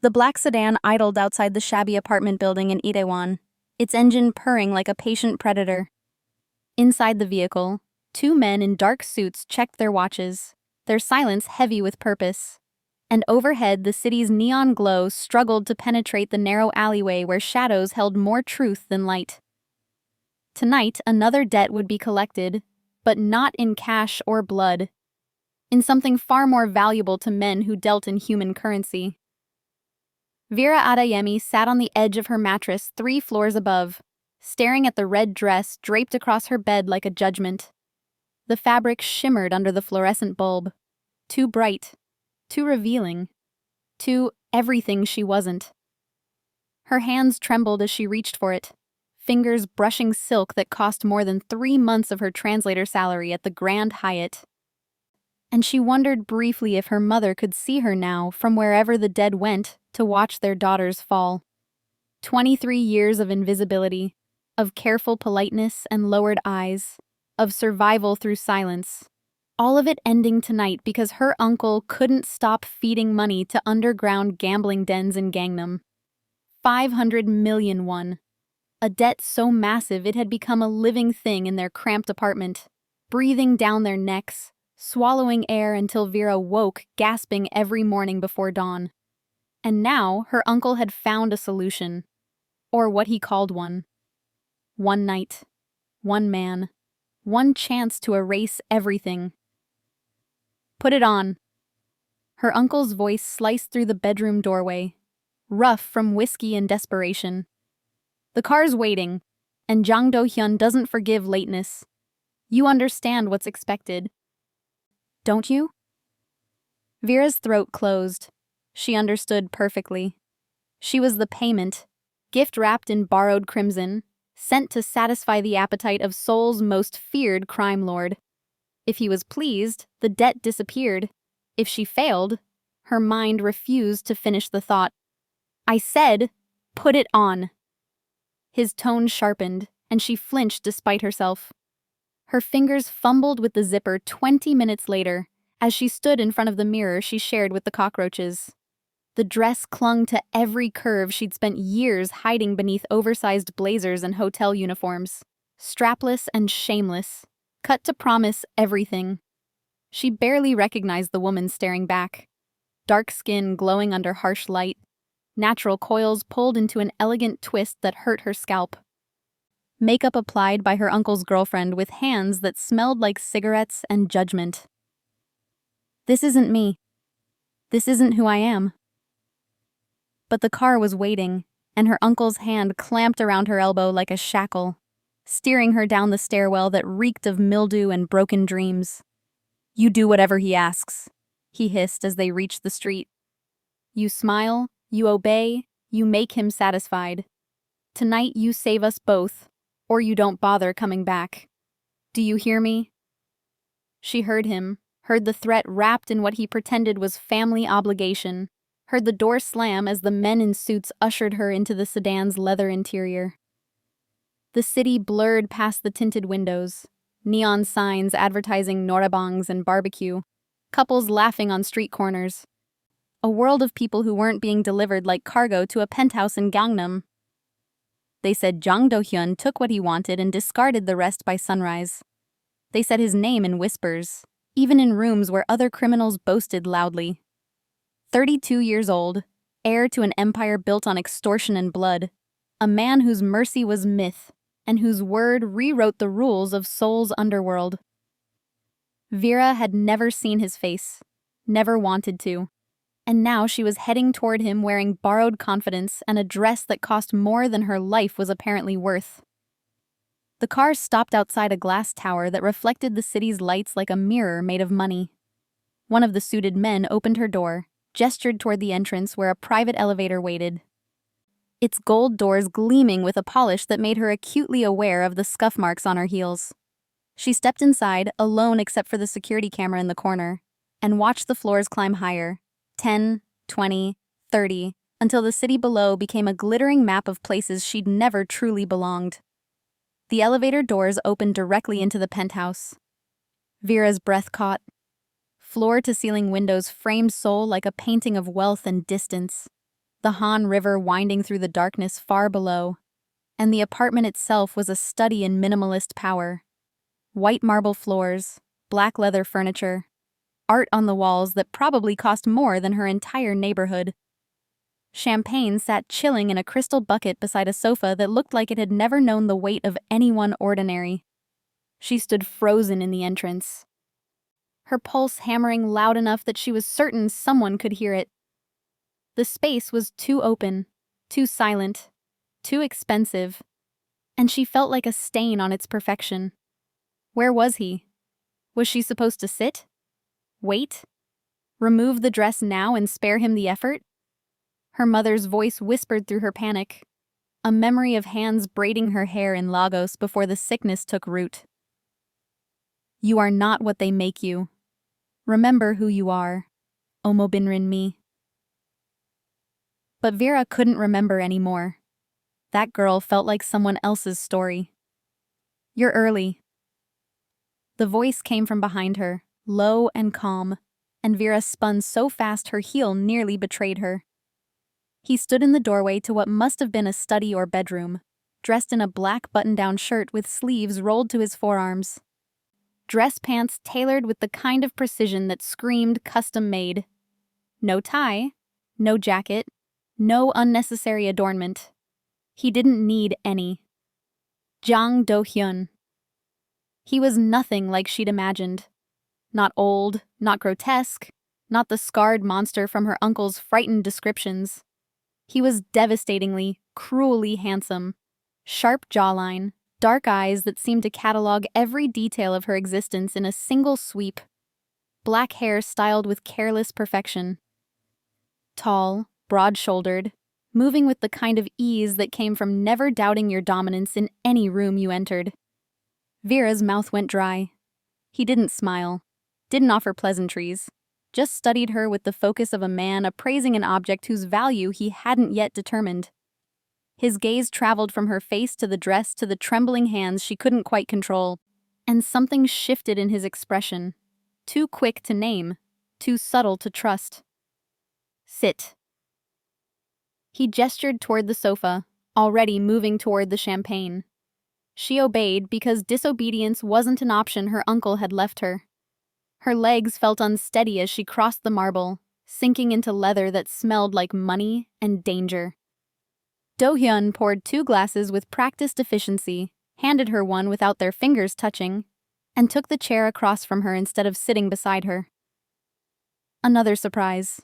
The black sedan idled outside the shabby apartment building in Itaewon, its engine purring like a patient predator. Inside the vehicle, two men in dark suits checked their watches, their silence heavy with purpose. And overhead, the city's neon glow struggled to penetrate the narrow alleyway where shadows held more truth than light. Tonight, another debt would be collected, but not in cash or blood, in something far more valuable to men who dealt in human currency. Vera Adeyemi sat on the edge of her mattress 3 floors above, staring at the red dress draped across her bed like a judgment. The fabric shimmered under the fluorescent bulb, too bright, too revealing, too everything she wasn't. Her hands trembled as she reached for it, fingers brushing silk that cost more than 3 months of her translator salary at the Grand Hyatt. And she wondered briefly if her mother could see her now from wherever the dead went to watch their daughters fall. 23 years of invisibility, of careful politeness and lowered eyes, of survival through silence. All of it ending tonight because her uncle couldn't stop feeding money to underground gambling dens in Gangnam. 500 million won. A debt so massive it had become a living thing in their cramped apartment, breathing down their necks, swallowing air until Vera woke, gasping every morning before dawn. And now her uncle had found a solution, or what he called one. One night, one man, one chance to erase everything. Put it on. Her uncle's voice sliced through the bedroom doorway, rough from whiskey and desperation. The car's waiting, and Jang Do-hyun doesn't forgive lateness. You understand what's expected. Don't you? Vera's throat closed. She understood perfectly. She was the payment, gift wrapped in borrowed crimson, sent to satisfy the appetite of Seoul's most feared crime lord. If he was pleased, the debt disappeared. If she failed, her mind refused to finish the thought. I said, put it on. His tone sharpened, and she flinched despite herself. Her fingers fumbled with the zipper 20 minutes later, as she stood in front of the mirror she shared with the cockroaches. The dress clung to every curve she'd spent years hiding beneath oversized blazers and hotel uniforms, strapless and shameless, cut to promise everything. She barely recognized the woman staring back. Dark skin glowing under harsh light, natural coils pulled into an elegant twist that hurt her scalp. Makeup applied by her uncle's girlfriend with hands that smelled like cigarettes and judgment. This isn't me. This isn't who I am. But the car was waiting, and her uncle's hand clamped around her elbow like a shackle, steering her down the stairwell that reeked of mildew and broken dreams. You do whatever he asks, he hissed as they reached the street. You smile, you obey, you make him satisfied. Tonight you save us both, or you don't bother coming back. Do you hear me? She heard him, heard the threat wrapped in what he pretended was family obligation, heard the door slam as the men in suits ushered her into the sedan's leather interior. The city blurred past the tinted windows, neon signs advertising norabangs and barbecue, couples laughing on street corners. A world of people who weren't being delivered like cargo to a penthouse in Gangnam. They said Jang Do-hyun took what he wanted and discarded the rest by sunrise. They said his name in whispers, even in rooms where other criminals boasted loudly. 32 years old, heir to an empire built on extortion and blood, a man whose mercy was myth, and whose word rewrote the rules of Seoul's underworld. Vera had never seen his face, never wanted to, and now she was heading toward him wearing borrowed confidence and a dress that cost more than her life was apparently worth. The car stopped outside a glass tower that reflected the city's lights like a mirror made of money. One of the suited men opened her door, gestured toward the entrance where a private elevator waited. Its gold doors gleaming with a polish that made her acutely aware of the scuff marks on her heels. She stepped inside, alone except for the security camera in the corner, and watched the floors climb higher, 10, 20, 30, until the city below became a glittering map of places she'd never truly belonged. The elevator doors opened directly into the penthouse. Vera's breath caught. Floor-to-ceiling windows framed Seoul like a painting of wealth and distance. the Han River winding through the darkness far below, and the apartment itself was a study in minimalist power. White marble floors, black leather furniture, art on the walls that probably cost more than her entire neighborhood. Champagne sat chilling in a crystal bucket beside a sofa that looked like it had never known the weight of anyone ordinary. She stood frozen in the entrance, her pulse hammering loud enough that she was certain someone could hear it. The space was too open, too silent, too expensive, and she felt like a stain on its perfection. Where was he? Was she supposed to sit? Wait? Remove the dress now and spare him the effort? Her mother's voice whispered through her panic, a memory of hands braiding her hair in Lagos before the sickness took root. You are not what they make you. Remember who you are, Omobinrin mi. But Vera couldn't remember anymore. That girl felt like someone else's story. You're early. The voice came from behind her, low and calm, and Vera spun so fast her heel nearly betrayed her. He stood in the doorway to what must have been a study or bedroom, dressed in a black button-down shirt with sleeves rolled to his forearms. Dress pants tailored with the kind of precision that screamed custom-made. No tie, no jacket, no unnecessary adornment. He didn't need any. Jang Do-hyun. He was nothing like she'd imagined. Not old, not grotesque, not the scarred monster from her uncle's frightened descriptions. He was devastatingly, cruelly handsome. Sharp jawline, dark eyes that seemed to catalog every detail of her existence in a single sweep. Black hair styled with careless perfection. Tall, broad-shouldered, moving with the kind of ease that came from never doubting your dominance in any room you entered. Vera's mouth went dry. He didn't smile, didn't offer pleasantries, just studied her with the focus of a man appraising an object whose value he hadn't yet determined. His gaze traveled from her face to the dress to the trembling hands she couldn't quite control, and something shifted in his expression. Too quick to name, too subtle to trust. Sit. He gestured toward the sofa, already moving toward the champagne. She obeyed because disobedience wasn't an option her uncle had left her. Her legs felt unsteady as she crossed the marble, sinking into leather that smelled like money and danger. Do-hyun poured 2 glasses with practiced efficiency, handed her one without their fingers touching, and took the chair across from her instead of sitting beside her. Another surprise.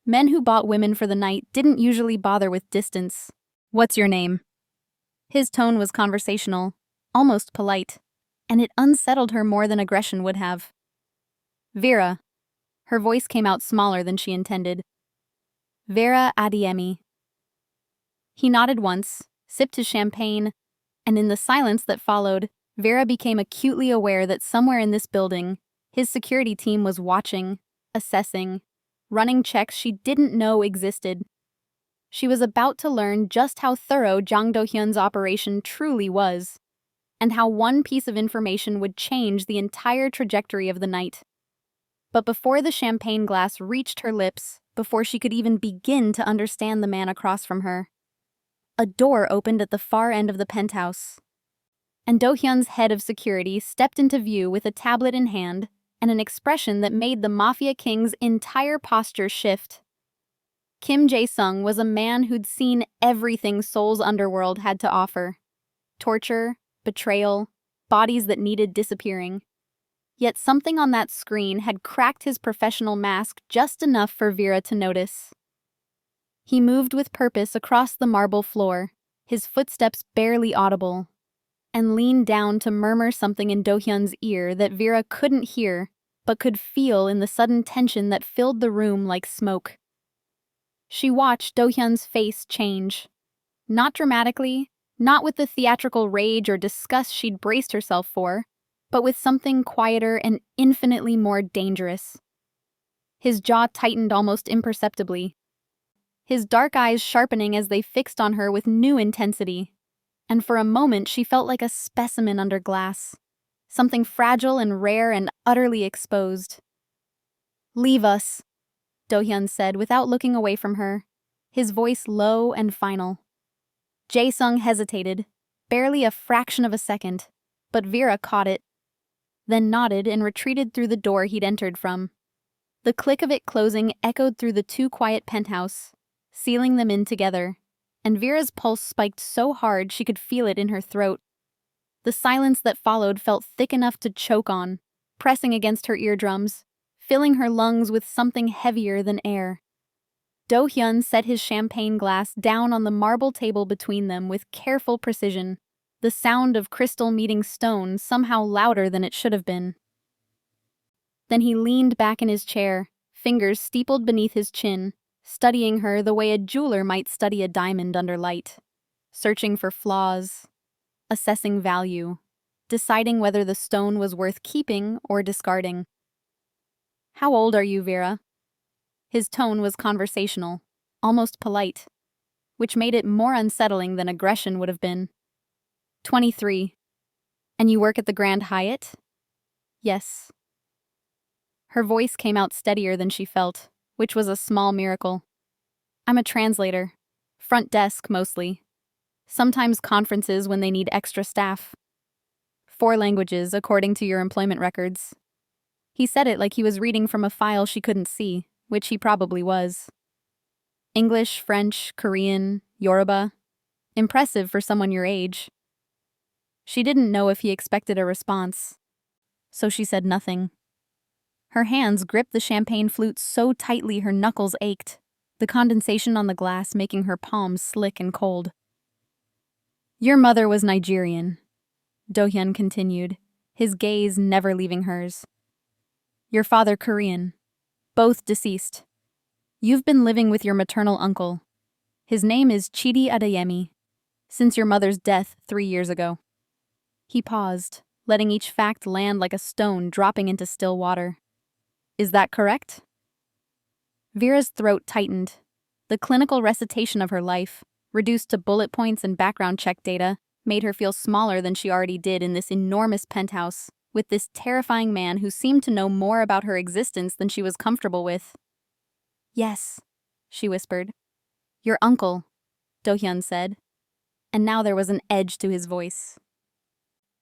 Men who bought women for the night didn't usually bother with distance. What's your name? His tone was conversational, almost polite, and it unsettled her more than aggression would have. Vera. Her voice came out smaller than she intended. Vera Adiemi. He nodded once, sipped his champagne, and in the silence that followed, Vera became acutely aware that somewhere in this building, his security team was watching, assessing, running checks she didn't know existed. She was about to learn just how thorough Jang Do-hyun's operation truly was, and how one piece of information would change the entire trajectory of the night. But before the champagne glass reached her lips, before she could even begin to understand the man across from her, a door opened at the far end of the penthouse, and Do-hyun's head of security stepped into view with a tablet in hand and an expression that made the Mafia king's entire posture shift. Kim Jae-sung was a man who'd seen everything Seoul's underworld had to offer. Torture, betrayal, bodies that needed disappearing. Yet something on that screen had cracked his professional mask just enough for Vera to notice. He moved with purpose across the marble floor, his footsteps barely audible, and leaned down to murmur something in Do-hyun's ear that Vera couldn't hear, but could feel in the sudden tension that filled the room like smoke. She watched Do-hyun's face change. Not dramatically, not with the theatrical rage or disgust she'd braced herself for, but with something quieter and infinitely more dangerous. His jaw tightened almost imperceptibly, his dark eyes sharpening as they fixed on her with new intensity. And for a moment she felt like a specimen under glass, something fragile and rare and utterly exposed. "Leave us," Do-hyun said without looking away from her, his voice low and final. Jae-sung hesitated, barely a fraction of a second, but Vera caught it, then nodded and retreated through the door he'd entered from. The click of it closing echoed through the too quiet penthouse, sealing them in together, and Vera's pulse spiked so hard she could feel it in her throat. The silence that followed felt thick enough to choke on, pressing against her eardrums, filling her lungs with something heavier than air. Do-hyun set his champagne glass down on the marble table between them with careful precision, the sound of crystal meeting stone somehow louder than it should have been. Then he leaned back in his chair, fingers steepled beneath his chin, studying her the way a jeweler might study a diamond under light, searching for flaws, assessing value, deciding whether the stone was worth keeping or discarding. "How old are you, Vera?" His tone was conversational, almost polite, which made it more unsettling than aggression would have been. 23. "And you work at the Grand Hyatt?" "Yes." Her voice came out steadier than she felt, which was a small miracle. "I'm a translator. Front desk, mostly. Sometimes conferences when they need extra staff. 4 languages, according to your employment records." He said it like he was reading from a file she couldn't see, which he probably was. English, French, Korean, Yoruba. Impressive for someone your age. She didn't know if he expected a response, so she said nothing. Her hands gripped the champagne flute so tightly her knuckles ached, the condensation on the glass making her palms slick and cold. "Your mother was Nigerian," Do-hyun continued, his gaze never leaving hers. "Your father Korean. Both deceased. You've been living with your maternal uncle. His name is Chidi Adeyemi, since your mother's death 3 years ago." He paused, letting each fact land like a stone dropping into still water. "Is that correct?" Vera's throat tightened. The clinical recitation of her life, reduced to bullet points and background check data, made her feel smaller than she already did in this enormous penthouse, with this terrifying man who seemed to know more about her existence than she was comfortable with. "Yes," she whispered. "Your uncle," Do-hyun said, and now there was an edge to his voice.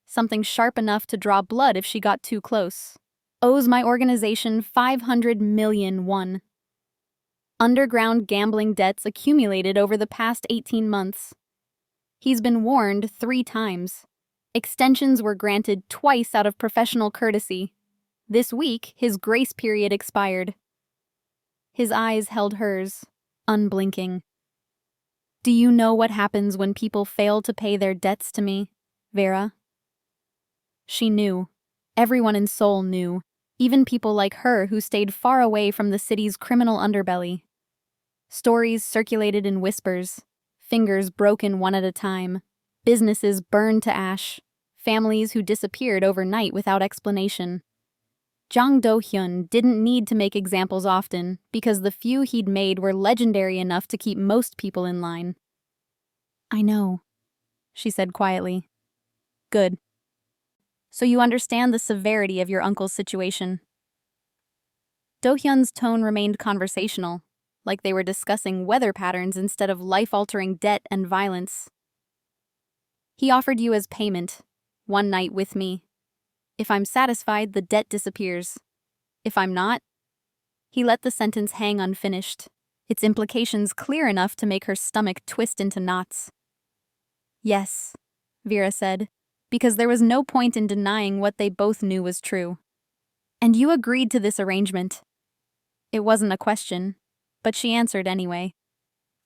Something sharp enough to draw blood if she got too close. "Owes my organization 500 million won. Underground gambling debts accumulated over the past 18 months. He's been warned 3 times. Extensions were granted twice out of professional courtesy. This week, his grace period expired." His eyes held hers, unblinking. "Do you know what happens when people fail to pay their debts to me, Vera?" She knew. Everyone in Seoul knew, even people like her who stayed far away from the city's criminal underbelly. Stories circulated in whispers, fingers broken one at a time, businesses burned to ash, families who disappeared overnight without explanation. Jang Do-hyun didn't need to make examples often because the few he'd made were legendary enough to keep most people in line. "I know," she said quietly. "Good. So you understand the severity of your uncle's situation." Do-hyun's tone remained conversational, like they were discussing weather patterns instead of life-altering debt and violence. "He offered you as payment, 1 night with me. If I'm satisfied, the debt disappears. If I'm not..." He let the sentence hang unfinished, its implications clear enough to make her stomach twist into knots. "Yes," Vera said, because there was no point in denying what they both knew was true. "And you agreed to this arrangement." It wasn't a question, but she answered anyway.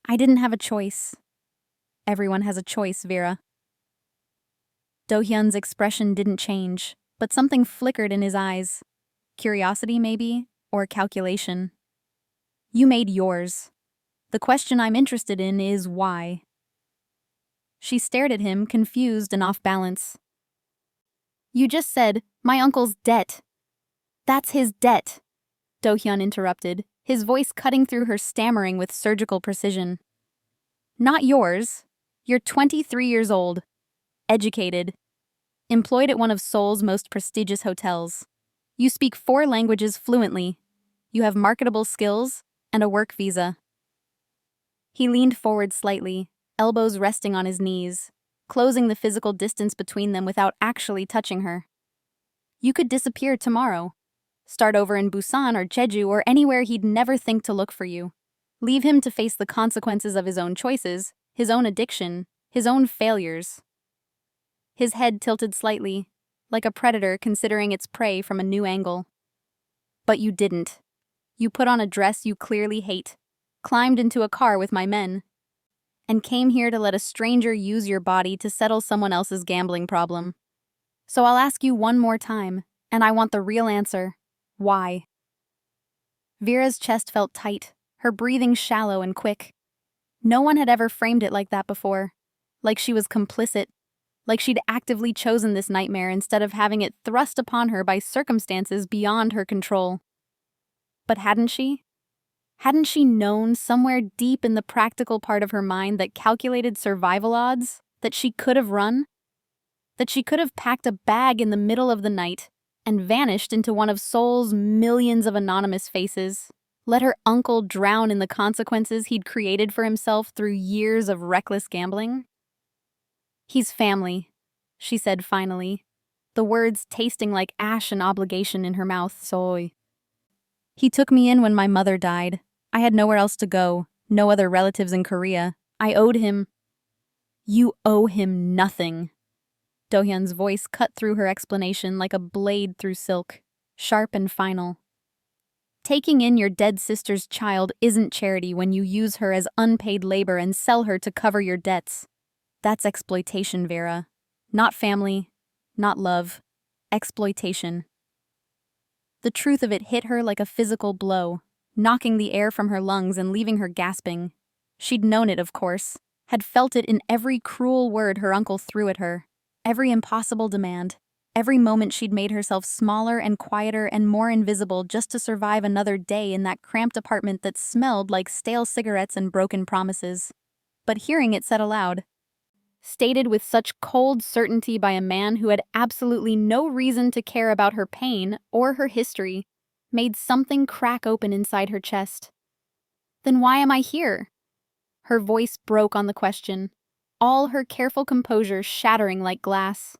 "I didn't have a choice." "Everyone has a choice, Vera." Do-hyun's expression didn't change, but something flickered in his eyes. Curiosity, maybe, or calculation. "You made yours. The question I'm interested in is why." She stared at him, confused and off balance. "You just said, my uncle's debt." "That's his debt," Do-hyun interrupted, his voice cutting through her stammering with surgical precision. "Not yours. You're 23 years old. Educated. Employed at one of Seoul's most prestigious hotels. You speak 4 languages fluently. You have marketable skills and a work visa." He leaned forward slightly, elbows resting on his knees, closing the physical distance between them without actually touching her. You could disappear tomorrow. Start over in Busan or Jeju or anywhere he'd never think to look for you. Leave him to face the consequences of his own choices, his own addiction, his own failures. His head tilted slightly, like a predator considering its prey from a new angle. But you didn't. You put on a dress you clearly hate, climbed into a car with my men, and came here to let a stranger use your body to settle someone else's gambling problem. So I'll ask you one more time, and I want the real answer. Why? Vera's chest felt tight, her breathing shallow and quick. No one had ever framed it like that before, like she was complicit, like she'd actively chosen this nightmare instead of having it thrust upon her by circumstances beyond her control. But hadn't she? Hadn't she known somewhere deep in the practical part of her mind that calculated survival odds, that she could have run? That she could have packed a bag in the middle of the night and vanished into one of Seoul's millions of anonymous faces, let her uncle drown in the consequences he'd created for himself through years of reckless gambling? He's family, she said finally, the words tasting like ash and obligation in her mouth. Soy. He took me in when my mother died. I had nowhere else to go, no other relatives in Korea. I owed him. You owe him nothing. Do-hyun's voice cut through her explanation like a blade through silk, sharp and final. Taking in your dead sister's child isn't charity when you use her as unpaid labor and sell her to cover your debts. That's exploitation, Vera. Not family, not love. Exploitation. The truth of it hit her like a physical blow, knocking the air from her lungs and leaving her gasping. She'd known it, of course, had felt it in every cruel word her uncle threw at her, every impossible demand, every moment she'd made herself smaller and quieter and more invisible just to survive another day in that cramped apartment that smelled like stale cigarettes and broken promises. But hearing it said aloud, stated with such cold certainty by a man who had absolutely no reason to care about her pain or her history, made something crack open inside her chest. Then why am I here? Her voice broke on the question, all her careful composure shattering like glass.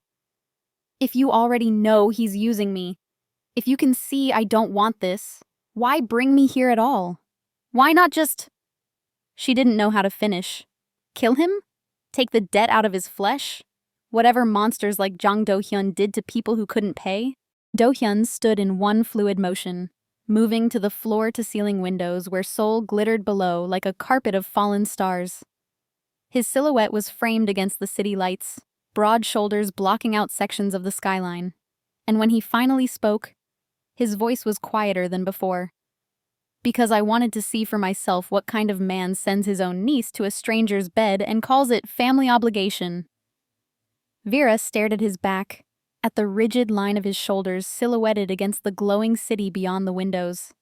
If you already know he's using me, if you can see I don't want this, why bring me here at all? Why not just… She didn't know how to finish. Kill him? Take the debt out of his flesh? Whatever monsters like Jang Do-hyun did to people who couldn't pay? Do-hyun stood in one fluid motion, moving to the floor-to-ceiling windows where Seoul glittered below like a carpet of fallen stars. His silhouette was framed against the city lights, broad shoulders blocking out sections of the skyline. And when he finally spoke, his voice was quieter than before. Because I wanted to see for myself what kind of man sends his own niece to a stranger's bed and calls it family obligation. Vera stared at his back, at the rigid line of his shoulders silhouetted against the glowing city beyond the windows.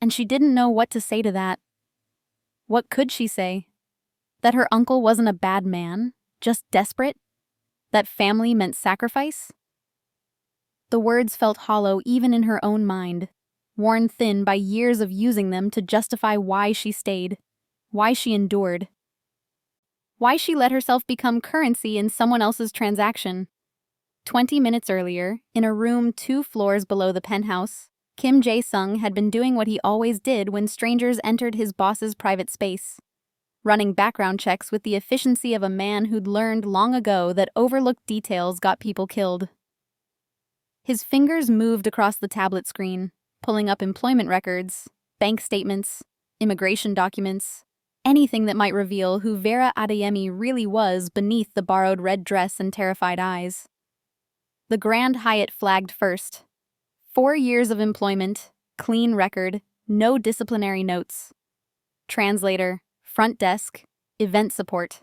And she didn't know what to say to that. What could she say? That her uncle wasn't a bad man, just desperate? That family meant sacrifice? The words felt hollow even in her own mind, worn thin by years of using them to justify why she stayed, why she endured, why she let herself become currency in someone else's transaction. 20 minutes earlier, in a room 2 floors below the penthouse, Kim Jae-sung had been doing what he always did when strangers entered his boss's private space, running background checks with the efficiency of a man who'd learned long ago that overlooked details got people killed. His fingers moved across the tablet screen, pulling up employment records, bank statements, immigration documents, anything that might reveal who Vera Adeyemi really was beneath the borrowed red dress and terrified eyes. The Grand Hyatt flagged first. 4 years of employment, clean record, no disciplinary notes. Translator, front desk, event support.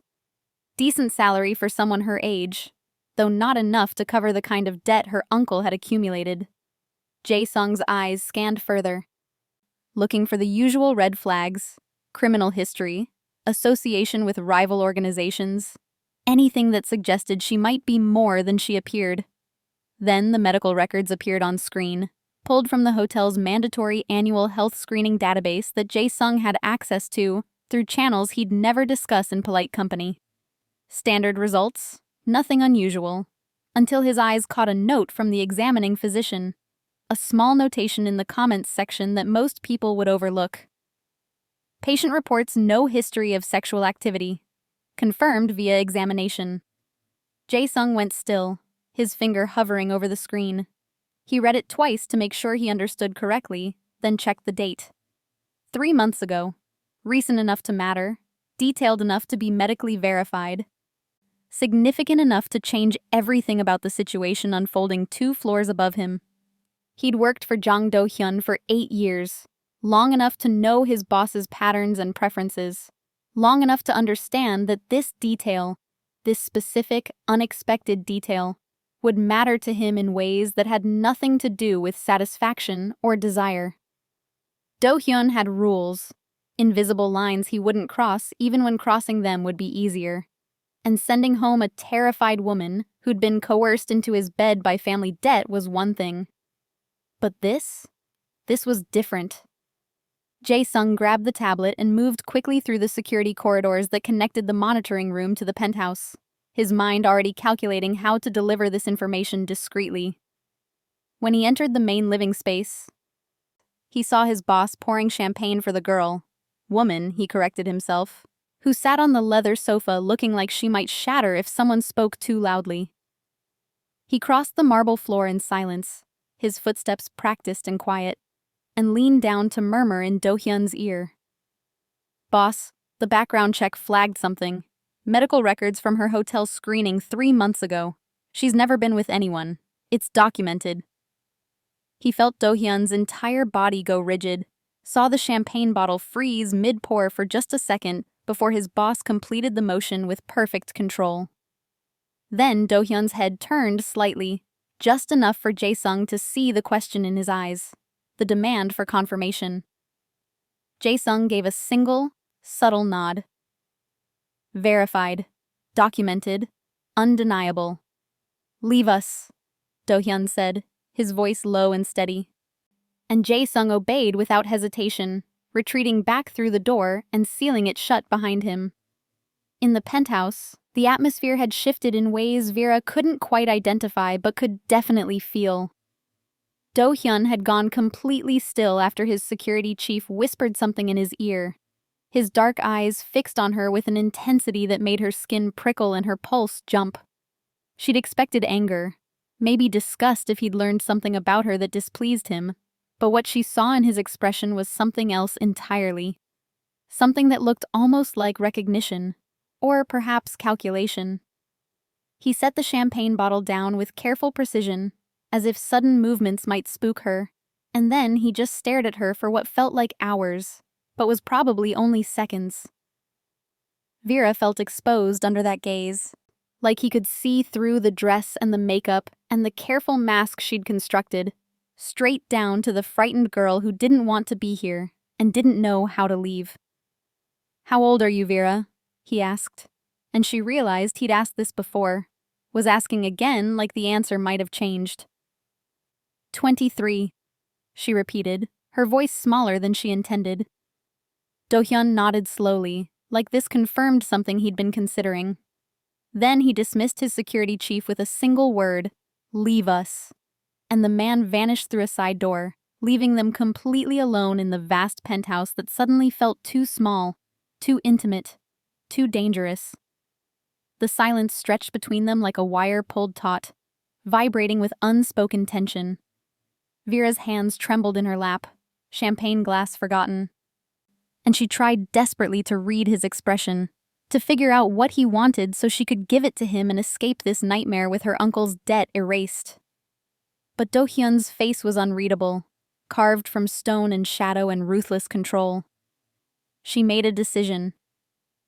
Decent salary for someone her age, though not enough to cover the kind of debt her uncle had accumulated. Jae-sung's eyes scanned further, looking for the usual red flags, criminal history, association with rival organizations, anything that suggested she might be more than she appeared. Then the medical records appeared on screen, pulled from the hotel's mandatory annual health screening database that Jae-sung had access to through channels he'd never discuss in polite company. Standard results, nothing unusual, until his eyes caught a note from the examining physician, a small notation in the comments section that most people would overlook. Patient reports no history of sexual activity, confirmed via examination. Jae-sung went still, his finger hovering over the screen. He read it twice to make sure he understood correctly, then checked the date. 3 months ago. Recent enough to matter, detailed enough to be medically verified, significant enough to change everything about the situation unfolding 2 floors above him. He'd worked for Jang Do-hyun for 8 years, long enough to know his boss's patterns and preferences, long enough to understand that this detail, this specific, unexpected detail, would matter to him in ways that had nothing to do with satisfaction or desire. Do-hyun had rules, invisible lines he wouldn't cross even when crossing them would be easier. And sending home a terrified woman who'd been coerced into his bed by family debt was one thing. But this was different. Jae-sung grabbed the tablet and moved quickly through the security corridors that connected the monitoring room to the penthouse, his mind already calculating how to deliver this information discreetly. When he entered the main living space, he saw his boss pouring champagne for the girl, woman, he corrected himself, who sat on the leather sofa looking like she might shatter if someone spoke too loudly. He crossed the marble floor in silence, his footsteps practiced and quiet, and leaned down to murmur in Do-hyun's ear. "Boss, the background check flagged something. Medical records from her hotel screening 3 months ago. She's never been with anyone. It's documented." He felt Do-hyun's entire body go rigid, saw the champagne bottle freeze mid-pour for just a second before his boss completed the motion with perfect control. Then Do-hyun's head turned slightly, just enough for Jae-sung to see the question in his eyes, the demand for confirmation. Jae-sung gave a single, subtle nod. "Verified, documented, undeniable. Leave us," Do-hyun said, his voice low and steady. And Jae-sung obeyed without hesitation, retreating back through the door and sealing it shut behind him. In the penthouse, the atmosphere had shifted in ways Vera couldn't quite identify but could definitely feel. Do-hyun had gone completely still after his security chief whispered something in his ear, his dark eyes fixed on her with an intensity that made her skin prickle and her pulse jump. She'd expected anger, maybe disgust if he'd learned something about her that displeased him, but what she saw in his expression was something else entirely. Something that looked almost like recognition, or perhaps calculation. He set the champagne bottle down with careful precision, as if sudden movements might spook her, and then he just stared at her for what felt like hours, but was probably only seconds. Vera felt exposed under that gaze, like he could see through the dress and the makeup and the careful mask she'd constructed, straight down to the frightened girl who didn't want to be here and didn't know how to leave. "How old are you, Vera?" he asked, and she realized he'd asked this before, was asking again like the answer might have changed. 23, she repeated, her voice smaller than she intended. Do-hyun nodded slowly, like this confirmed something he'd been considering. Then he dismissed his security chief with a single word, "Leave us," and the man vanished through a side door, leaving them completely alone in the vast penthouse that suddenly felt too small, too intimate, too dangerous. The silence stretched between them like a wire pulled taut, vibrating with unspoken tension. Vera's hands trembled in her lap, champagne glass forgotten. And she tried desperately to read his expression, to figure out what he wanted so she could give it to him and escape this nightmare with her uncle's debt erased. But Do-hyun's face was unreadable, carved from stone and shadow and ruthless control. She made a decision.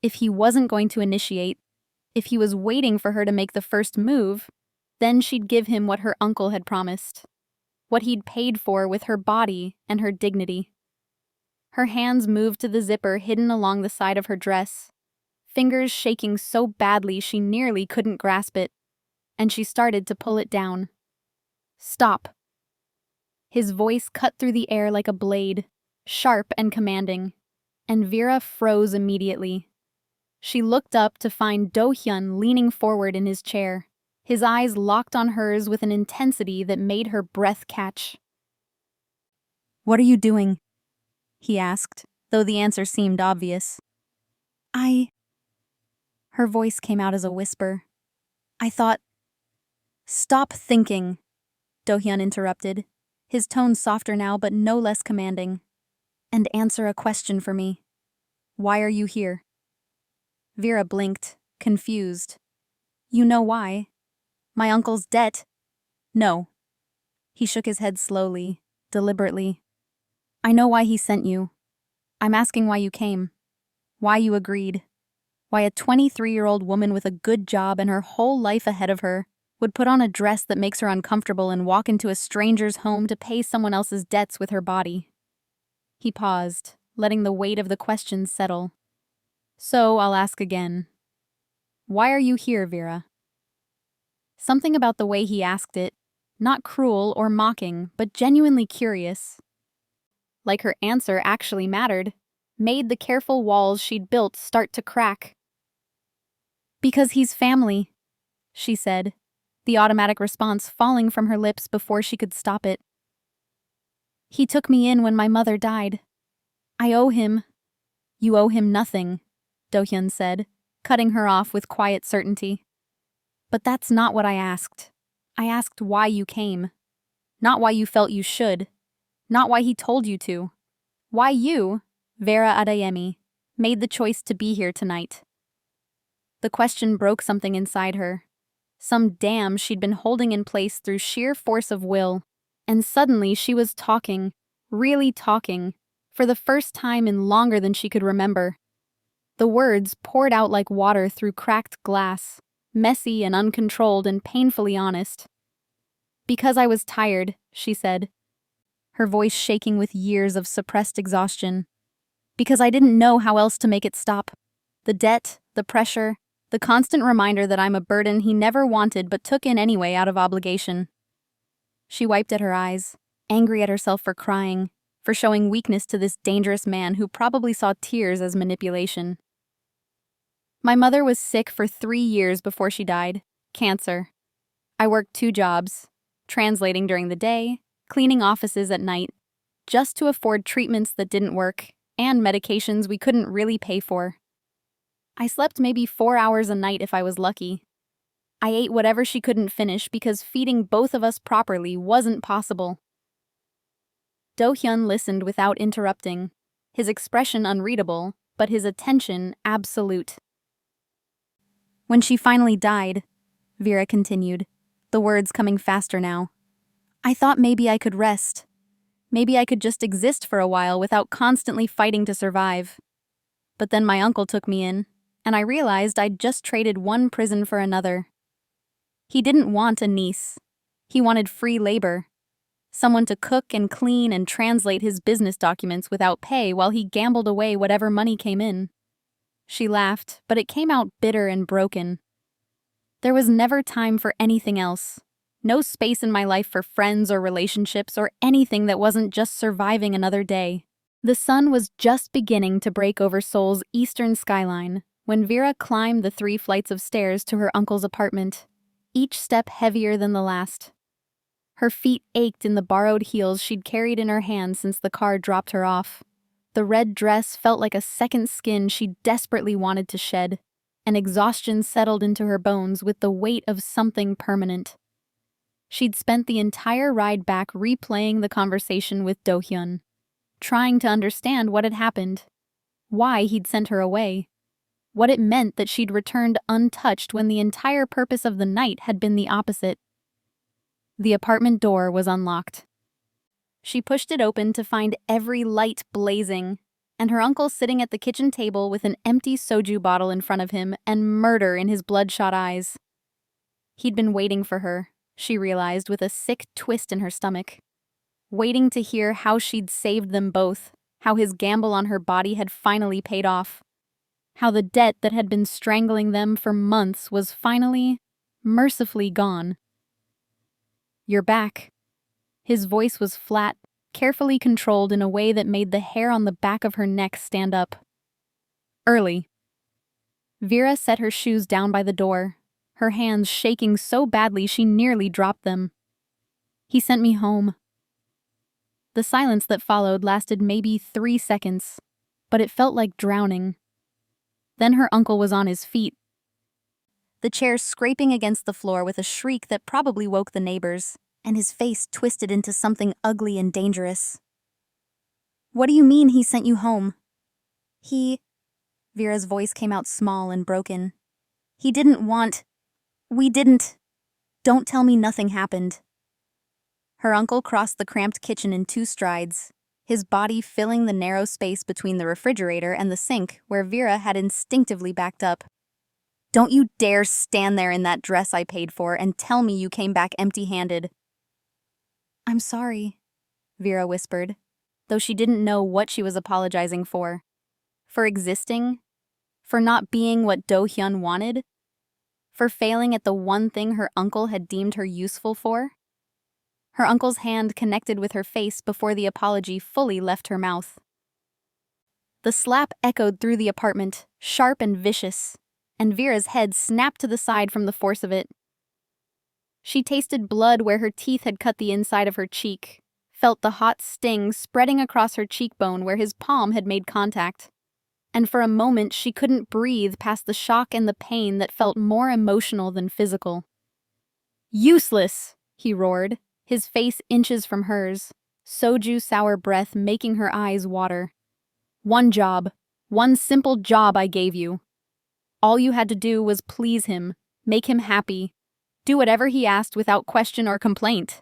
If he wasn't going to initiate, if he was waiting for her to make the first move, then she'd give him what her uncle had promised, what he'd paid for with her body and her dignity. Her hands moved to the zipper hidden along the side of her dress, fingers shaking so badly she nearly couldn't grasp it, and she started to pull it down. "Stop." His voice cut through the air like a blade, sharp and commanding. and Vera froze immediately. She looked up to find Do-hyun leaning forward in his chair, his eyes locked on hers with an intensity that made her breath catch. "What are you doing?" he asked, though the answer seemed obvious. Her voice came out as a whisper. "I thought—" "Stop thinking," Do-hyun interrupted, his tone softer now but no less commanding. "And answer a question for me. Why are you here?" Vera blinked, confused. "You know why? My uncle's debt." "No." He shook his head slowly, deliberately. "I know why he sent you. I'm asking why you came. Why you agreed. Why a 23-year-old woman with a good job and her whole life ahead of her would put on a dress that makes her uncomfortable and walk into a stranger's home to pay someone else's debts with her body." He paused, letting the weight of the question settle. "So I'll ask again. Why are you here, Vera?" Something about the way he asked it, not cruel or mocking, but genuinely curious, like her answer actually mattered, made the careful walls she'd built start to crack. "Because he's family," she said, the automatic response falling from her lips before she could stop it. "He took me in when my mother died. I owe him—" "You owe him nothing," Do-hyun said, cutting her off with quiet certainty. "But that's not what I asked. I asked why you came. Not why you felt you should. Not why he told you to. Why you, Vera Adeyemi, made the choice to be here tonight." The question broke something inside her. Some dam she'd been holding in place through sheer force of will. And suddenly she was talking, really talking, for the first time in longer than she could remember. The words poured out like water through cracked glass, messy and uncontrolled and painfully honest. "Because I was tired," she said, her voice shaking with years of suppressed exhaustion. "Because I didn't know how else to make it stop. The debt, the pressure, the constant reminder that I'm a burden he never wanted but took in anyway out of obligation." She wiped at her eyes, angry at herself for crying, for showing weakness to this dangerous man who probably saw tears as manipulation. "My mother was sick for 3 years before she died. Cancer. I worked 2 jobs, translating during the day, cleaning offices at night, just to afford treatments that didn't work and medications we couldn't really pay for. I slept maybe 4 hours a night if I was lucky. I ate whatever she couldn't finish because feeding both of us properly wasn't possible." Do-hyun listened without interrupting, his expression unreadable, but his attention absolute. "When she finally died," Vera continued, the words coming faster now, "I thought maybe I could rest. Maybe I could just exist for a while without constantly fighting to survive. But then my uncle took me in, and I realized I'd just traded one prison for another. He didn't want a niece. He wanted free labor. Someone to cook and clean and translate his business documents without pay while he gambled away whatever money came in." She laughed, but it came out bitter and broken. "There was never time for anything else. No space in my life for friends or relationships or anything that wasn't just surviving another day." The sun was just beginning to break over Seoul's eastern skyline when Vera climbed the 3 flights of stairs to her uncle's apartment, each step heavier than the last. Her feet ached in the borrowed heels she'd carried in her hand since the car dropped her off. The red dress felt like a second skin she desperately wanted to shed, and exhaustion settled into her bones with the weight of something permanent. She'd spent the entire ride back replaying the conversation with Do-hyun, trying to understand what had happened, why he'd sent her away, what it meant that she'd returned untouched when the entire purpose of the night had been the opposite. The apartment door was unlocked. She pushed it open to find every light blazing, and her uncle sitting at the kitchen table with an empty soju bottle in front of him and murder in his bloodshot eyes. He'd been waiting for her, she realized with a sick twist in her stomach. Waiting to hear how she'd saved them both, how his gamble on her body had finally paid off, how the debt that had been strangling them for months was finally, mercifully gone. "You're back." His voice was flat, carefully controlled in a way that made the hair on the back of her neck stand up. Early. Vera set her shoes down by the door, her hands shaking so badly she nearly dropped them. He sent me home. The silence that followed lasted maybe 3 seconds, but it felt like drowning. Then her uncle was on his feet, the chair scraping against the floor with a shriek that probably woke the neighbors, and his face twisted into something ugly and dangerous. "What do you mean he sent you home?" Vera's voice came out small and broken. "He didn't want... We didn't... Don't tell me nothing happened." Her uncle crossed the cramped kitchen in 2 strides, his body filling the narrow space between the refrigerator and the sink where Vera had instinctively backed up. "Don't you dare stand there in that dress I paid for and tell me you came back empty-handed." "I'm sorry," Vera whispered, though she didn't know what she was apologizing for. For existing? For not being what Do-hyun wanted? For failing at the one thing her uncle had deemed her useful for? Her uncle's hand connected with her face before the apology fully left her mouth. The slap echoed through the apartment, sharp and vicious, and Vera's head snapped to the side from the force of it. She tasted blood where her teeth had cut the inside of her cheek, felt the hot sting spreading across her cheekbone where his palm had made contact. And for a moment she couldn't breathe past the shock and the pain that felt more emotional than physical. "Useless!" he roared, his face inches from hers, soju-sour breath making her eyes water. "One job, one simple job I gave you. All you had to do was please him, make him happy, do whatever he asked without question or complaint."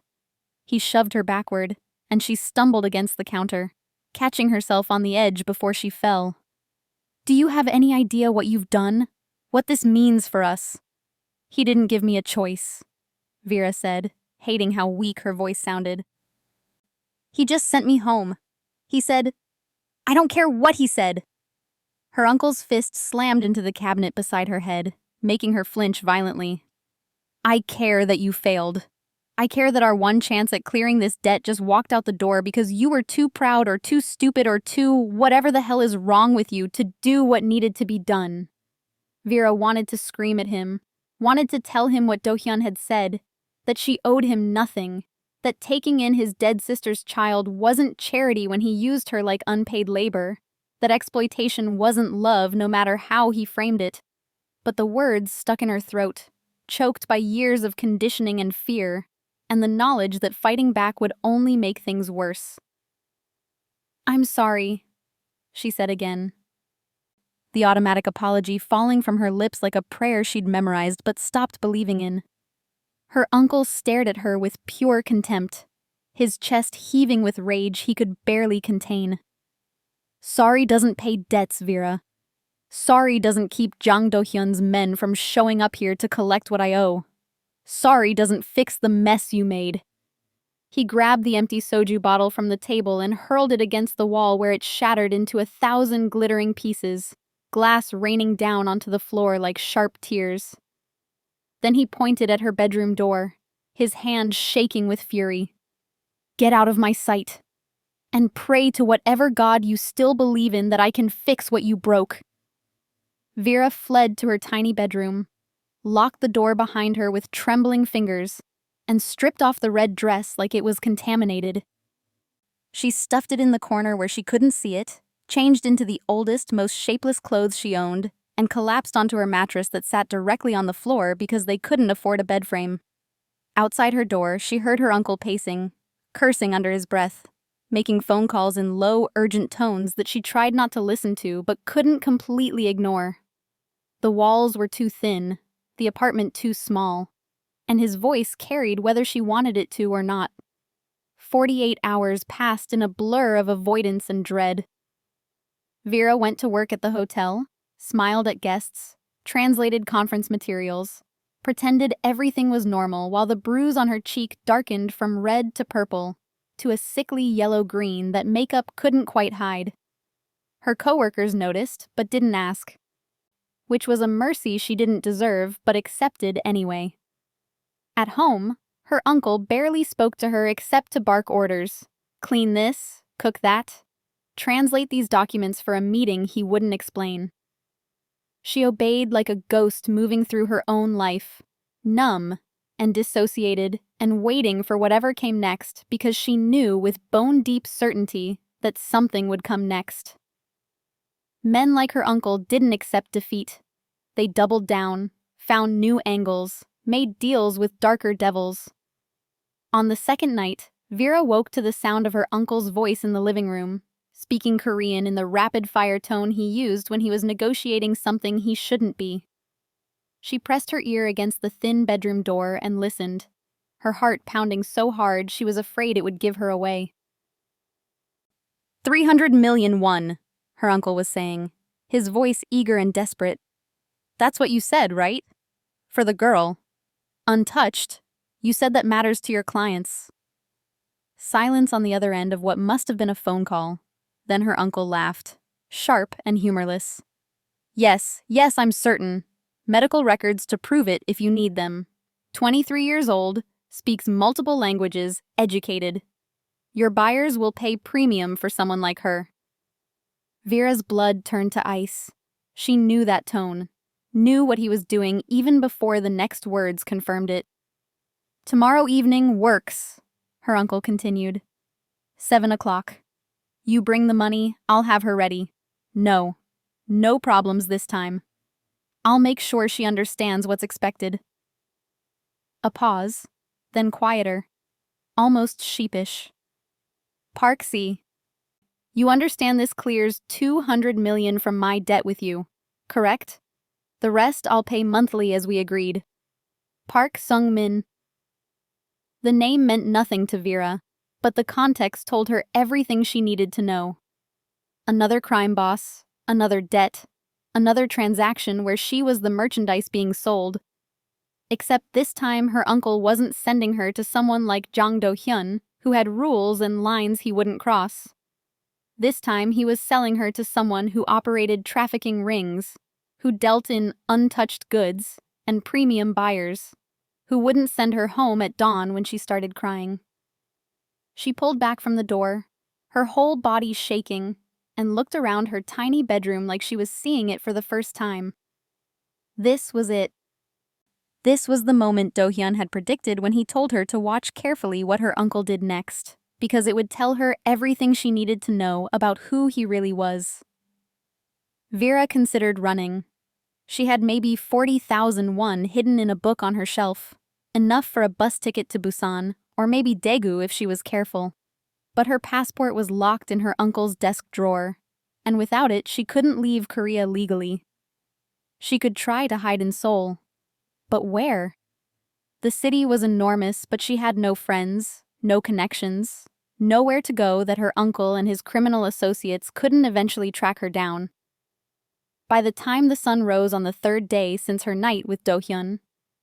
He shoved her backward, and she stumbled against the counter, catching herself on the edge before she fell. "Do you have any idea what you've done? What this means for us?" "He didn't give me a choice," Vera said, hating how weak her voice sounded. "He just sent me home. He said... I don't care what he said." Her uncle's fist slammed into the cabinet beside her head, making her flinch violently. "I care that you failed. I care that our one chance at clearing this debt just walked out the door because you were too proud or too stupid or too whatever the hell is wrong with you to do what needed to be done." Vera wanted to scream at him, wanted to tell him what Do-hyun had said, that she owed him nothing, that taking in his dead sister's child wasn't charity when he used her like unpaid labor, that exploitation wasn't love no matter how he framed it. But the words stuck in her throat, choked by years of conditioning and fear, and the knowledge that fighting back would only make things worse. "I'm sorry," she said again. The automatic apology falling from her lips like a prayer she'd memorized but stopped believing in. Her uncle stared at her with pure contempt, his chest heaving with rage he could barely contain. "Sorry doesn't pay debts, Vera. Sorry doesn't keep Jang Do-hyun's men from showing up here to collect what I owe. Sorry doesn't fix the mess you made." He grabbed the empty soju bottle from the table and hurled it against the wall where it shattered into 1,000 glittering pieces, glass raining down onto the floor like sharp tears. Then he pointed at her bedroom door, his hand shaking with fury. "Get out of my sight, and pray to whatever God you still believe in that I can fix what you broke." Vera fled to her tiny bedroom, locked the door behind her with trembling fingers, and stripped off the red dress like it was contaminated. She stuffed it in the corner where she couldn't see it, changed into the oldest, most shapeless clothes she owned, and collapsed onto her mattress that sat directly on the floor because they couldn't afford a bed frame. Outside her door, she heard her uncle pacing, cursing under his breath, making phone calls in low, urgent tones that she tried not to listen to but couldn't completely ignore. The walls were too thin, the apartment too small, and his voice carried whether she wanted it to or not. 48 hours passed in a blur of avoidance and dread. Vera went to work at the hotel, smiled at guests, translated conference materials, pretended everything was normal while the bruise on her cheek darkened from red to purple to a sickly yellow-green that makeup couldn't quite hide. Her coworkers noticed but didn't ask, which was a mercy she didn't deserve but accepted anyway. At home, her uncle barely spoke to her except to bark orders, Clean this, cook that. Translate these documents for a meeting he wouldn't explain. She obeyed like a ghost moving through her own life, numb and dissociated and waiting for whatever came next because she knew with bone-deep certainty that something would come next. Men like her uncle didn't accept defeat. They doubled down, found new angles, made deals with darker devils. On the second night, Vera woke to the sound of her uncle's voice in the living room, speaking Korean in the rapid-fire tone he used when he was negotiating something he shouldn't be. She pressed her ear against the thin bedroom door and listened, her heart pounding so hard she was afraid it would give her away. 300 million won, her uncle was saying, his voice eager and desperate. That's what you said, right? For the girl. Untouched. You said that matters to your clients. Silence on the other end of what must have been a phone call. Then her uncle laughed, sharp and humorless. Yes, I'm certain. Medical records to prove it if you need them. 23 years old, speaks multiple languages, educated. Your buyers will pay premium for someone like her. Vera's blood turned to ice. She knew that tone, knew what he was doing even before the next words confirmed it. Tomorrow evening works, her uncle continued. 7 o'clock. You bring the money, I'll have her ready. No problems this time. I'll make sure she understands what's expected. A pause, then quieter, almost sheepish. Parksy, you understand this clears 200 million from my debt with you, correct? The rest I'll pay monthly as we agreed. Park Sung-min. The name meant nothing to Vera, but the context told her everything she needed to know. Another crime boss, another debt, another transaction where she was the merchandise being sold. Except this time her uncle wasn't sending her to someone like Jang Do-hyun, who had rules and lines he wouldn't cross. This time he was selling her to someone who operated trafficking rings, who dealt in untouched goods and premium buyers, who wouldn't send her home at dawn when she started crying. She pulled back from the door, her whole body shaking, and looked around her tiny bedroom like she was seeing it for the first time. This was it. This was the moment Do-hyun had predicted when he told her to watch carefully what her uncle did next, because it would tell her everything she needed to know about who he really was. Vera considered running. She had maybe 40,000 won hidden in a book on her shelf, enough for a bus ticket to Busan, or maybe Daegu if she was careful. But her passport was locked in her uncle's desk drawer, and without it she couldn't leave Korea legally. She could try to hide in Seoul. But where? The city was enormous, but she had no friends, no connections, nowhere to go that her uncle and his criminal associates couldn't eventually track her down. By the time the sun rose on the third day since her night with Do-hyun,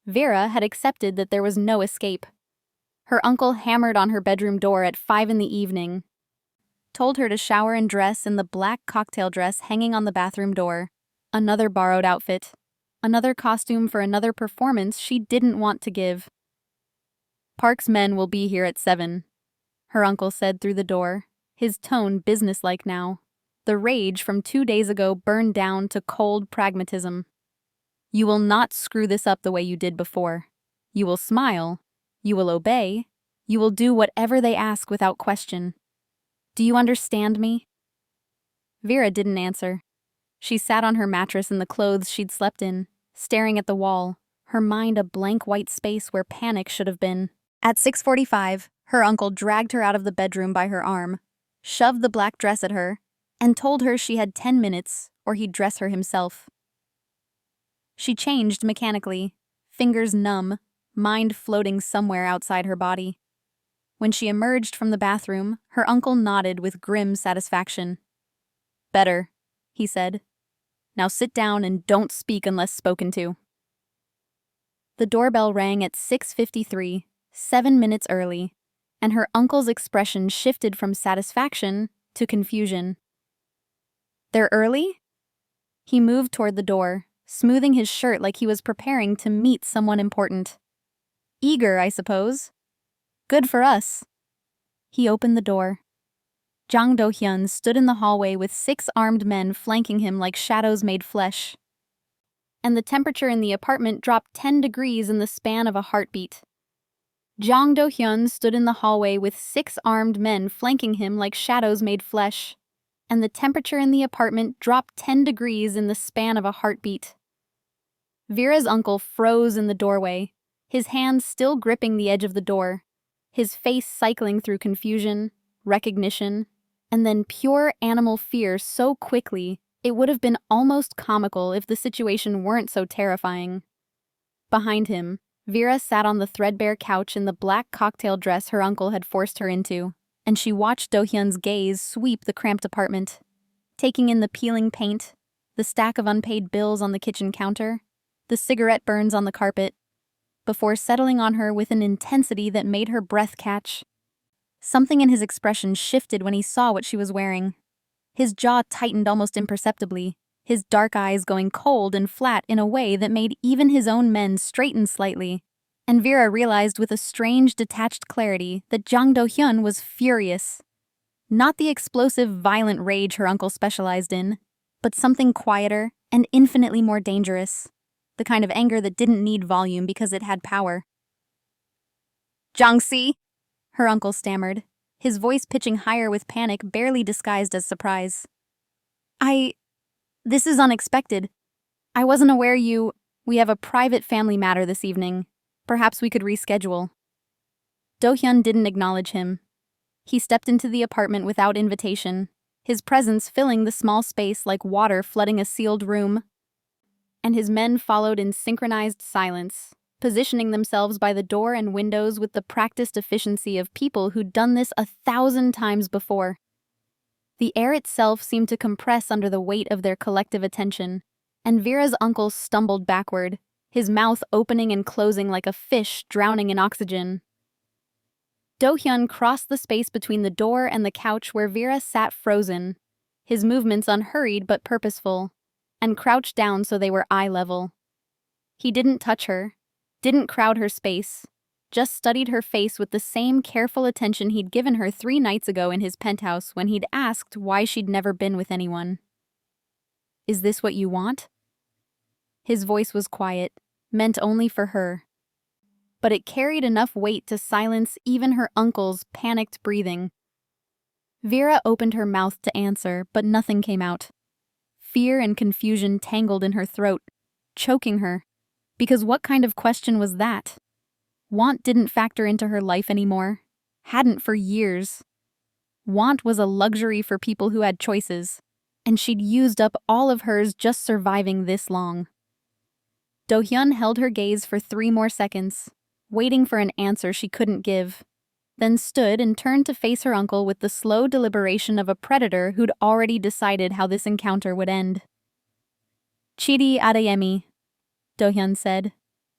Vera had accepted that there was no escape. Her uncle hammered on her bedroom door at 5 p.m, told her to shower and dress in the black cocktail dress hanging on the bathroom door, another borrowed outfit, another costume for another performance she didn't want to give. Park's men will be here at 7, her uncle said through the door, his tone businesslike now. The rage from 2 days ago burned down to cold pragmatism. You will not screw this up the way you did before. You will smile. You will obey. You will do whatever they ask without question. Do you understand me? Vera didn't answer. She sat on her mattress in the clothes she'd slept in, staring at the wall, her mind a blank white space where panic should have been. At 6:45, her uncle dragged her out of the bedroom by her arm, shoved the black dress at her, and told her she had 10 minutes or he'd dress her himself. She changed mechanically, fingers numb, mind floating somewhere outside her body. When she emerged from the bathroom, her uncle nodded with grim satisfaction. Better, he said. Now sit down and don't speak unless spoken to. The doorbell rang at 6:53, 7 minutes early, and her uncle's expression shifted from satisfaction to confusion. They're early? He moved toward the door, smoothing his shirt like he was preparing to meet someone important. Eager, I suppose. Good for us. He opened the door. Jang Do-hyun stood in the hallway with 6 armed men flanking him like shadows made flesh. And the temperature in the apartment dropped 10 degrees in the span of a heartbeat. Jang Do-hyun stood in the hallway with 6 armed men flanking him like shadows made flesh. And the temperature in the apartment dropped 10 degrees in the span of a heartbeat. Vera's uncle froze in the doorway, his hands still gripping the edge of the door, his face cycling through confusion, recognition, and then pure animal fear so quickly it would have been almost comical if the situation weren't so terrifying. Behind him, Vera sat on the threadbare couch in the black cocktail dress her uncle had forced her into, and she watched Do-hyun's gaze sweep the cramped apartment, taking in the peeling paint, the stack of unpaid bills on the kitchen counter, the cigarette burns on the carpet, before settling on her with an intensity that made her breath catch. Something in his expression shifted when he saw what she was wearing. His jaw tightened almost imperceptibly, his dark eyes going cold and flat in a way that made even his own men straighten slightly. And Vera realized with a strange, detached clarity that Jang Do-hyun was furious. Not the explosive, violent rage her uncle specialized in, but something quieter and infinitely more dangerous. The kind of anger that didn't need volume because it had power. "Jang-si," her uncle stammered, his voice pitching higher with panic barely disguised as surprise. This is unexpected. I wasn't aware we have a private family matter this evening. Perhaps we could reschedule." Do-hyun didn't acknowledge him. He stepped into the apartment without invitation, his presence filling the small space like water flooding a sealed room. And his men followed in synchronized silence, positioning themselves by the door and windows with the practiced efficiency of people who'd done this 1,000 times before. The air itself seemed to compress under the weight of their collective attention, and Vera's uncle stumbled backward, his mouth opening and closing like a fish drowning in oxygen. Do-hyun crossed the space between the door and the couch where Vera sat frozen, his movements unhurried but purposeful, and crouched down so they were eye level. He didn't touch her, didn't crowd her space, just studied her face with the same careful attention he'd given her 3 nights ago in his penthouse when he'd asked why she'd never been with anyone. "Is this what you want?" His voice was quiet, meant only for her. But it carried enough weight to silence even her uncle's panicked breathing. Vera opened her mouth to answer, but nothing came out. Fear and confusion tangled in her throat, choking her, because what kind of question was that? Want didn't factor into her life anymore, hadn't for years. Want was a luxury for people who had choices, and she'd used up all of hers just surviving this long. Do-hyun held her gaze for 3 more seconds, waiting for an answer she couldn't give, then stood and turned to face her uncle with the slow deliberation of a predator who'd already decided how this encounter would end. "Chidi Adeyemi," Do-hyun said,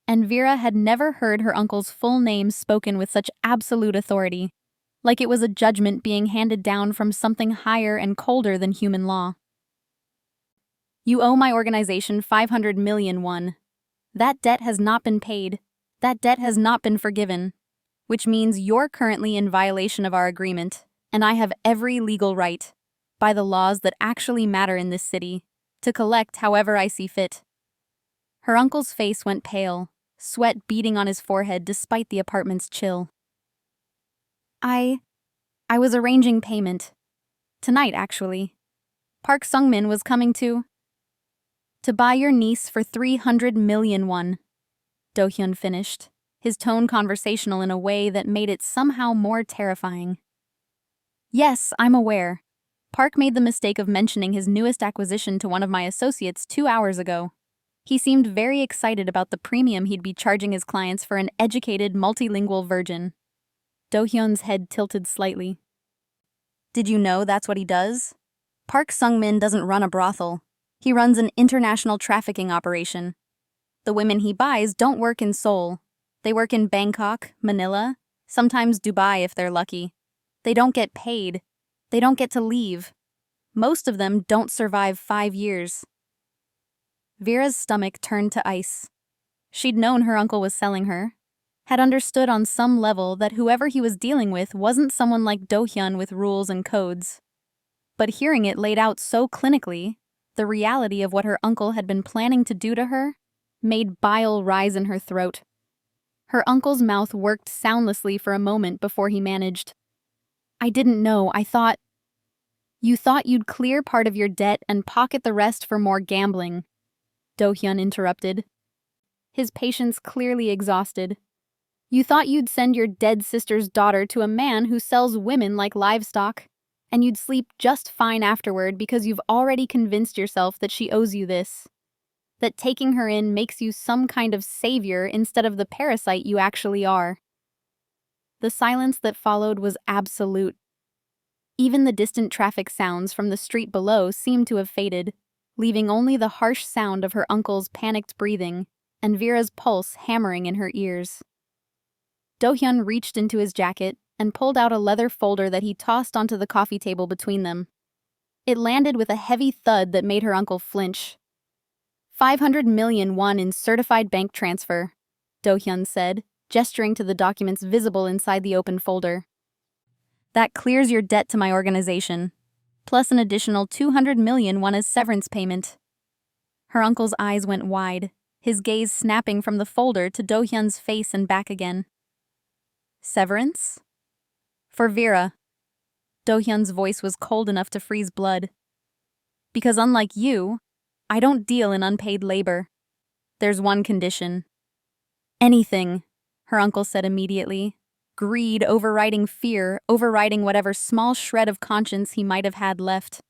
and Vera had never heard her uncle's full name spoken with such absolute authority, like it was a judgment being handed down from something higher and colder than human law. "You owe my organization 500 million won. That debt has not been paid. That debt has not been forgiven, which means you're currently in violation of our agreement, and I have every legal right, by the laws that actually matter in this city, to collect however I see fit." Her uncle's face went pale, sweat beading on his forehead despite the apartment's chill. I was arranging payment. Tonight, actually. Park Sung-min was coming to buy your niece for 300 million won, Do-hyun finished, his tone conversational in a way that made it somehow more terrifying. "Yes, I'm aware. Park made the mistake of mentioning his newest acquisition to one of my associates 2 hours ago. He seemed very excited about the premium he'd be charging his clients for an educated, multilingual virgin." Do-hyun's head tilted slightly. "Did you know that's what he does? Park Sung-min doesn't run a brothel. He runs an international trafficking operation. The women he buys don't work in Seoul. They work in Bangkok, Manila, sometimes Dubai if they're lucky. They don't get paid. They don't get to leave. Most of them don't survive 5 years." Vera's stomach turned to ice. She'd known her uncle was selling her, had understood on some level that whoever he was dealing with wasn't someone like Do-hyun with rules and codes. But hearing it laid out so clinically, the reality of what her uncle had been planning to do to her made bile rise in her throat. Her uncle's mouth worked soundlessly for a moment before he managed. "I didn't know, I thought—" "You thought you'd clear part of your debt and pocket the rest for more gambling," Do-hyun interrupted, his patience clearly exhausted. "You thought you'd send your dead sister's daughter to a man who sells women like livestock, and you'd sleep just fine afterward because you've already convinced yourself that she owes you this. That taking her in makes you some kind of savior instead of the parasite you actually are." The silence that followed was absolute. Even the distant traffic sounds from the street below seemed to have faded, leaving only the harsh sound of her uncle's panicked breathing and Vera's pulse hammering in her ears. Do-hyun reached into his jacket and pulled out a leather folder that he tossed onto the coffee table between them. It landed with a heavy thud that made her uncle flinch. 500 million won in certified bank transfer, Do-hyun said, gesturing to the documents visible inside the open folder. "That clears your debt to my organization, plus an additional 200 million won as severance payment." Her uncle's eyes went wide, his gaze snapping from the folder to Do-hyun's face and back again. "Severance?" "For Vera." Do-hyun's voice was cold enough to freeze blood. "Because unlike you, I don't deal in unpaid labor. There's one condition." "Anything," her uncle said immediately, greed overriding fear, overriding whatever small shred of conscience he might have had left.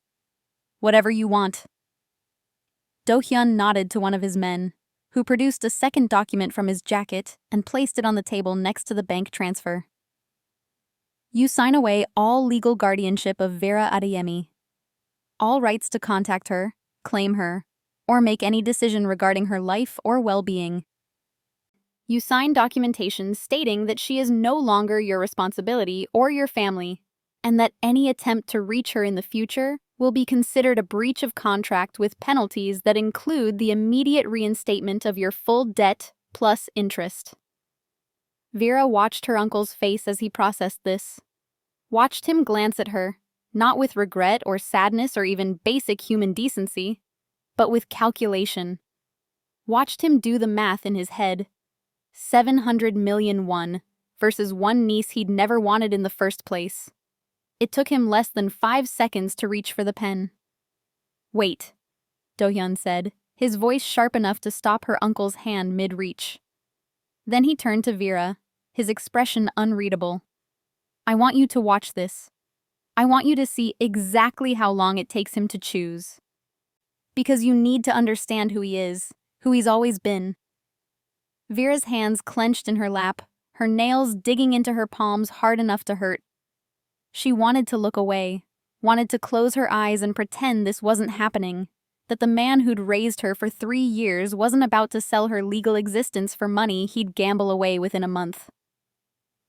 "Whatever you want." Do-hyun nodded to one of his men, who produced a second document from his jacket and placed it on the table next to the bank transfer. "You sign away all legal guardianship of Vera Adeyemi. All rights to contact her, claim her, or make any decision regarding her life or well-being. You sign documentation stating that she is no longer your responsibility or your family, and that any attempt to reach her in the future will be considered a breach of contract with penalties that include the immediate reinstatement of your full debt plus interest." Vera watched her uncle's face as he processed this. Watched him glance at her, not with regret or sadness or even basic human decency, but with calculation. Watched him do the math in his head. 700 million won versus one niece he'd never wanted in the first place. It took him less than 5 seconds to reach for the pen. "Wait," Do-hyun said, his voice sharp enough to stop her uncle's hand mid-reach. Then he turned to Vera, his expression unreadable. "I want you to watch this. I want you to see exactly how long it takes him to choose. Because you need to understand who he is, who he's always been." Vera's hands clenched in her lap, her nails digging into her palms hard enough to hurt. She wanted to look away, wanted to close her eyes and pretend this wasn't happening, that the man who'd raised her for 3 years wasn't about to sell her legal existence for money he'd gamble away within a month.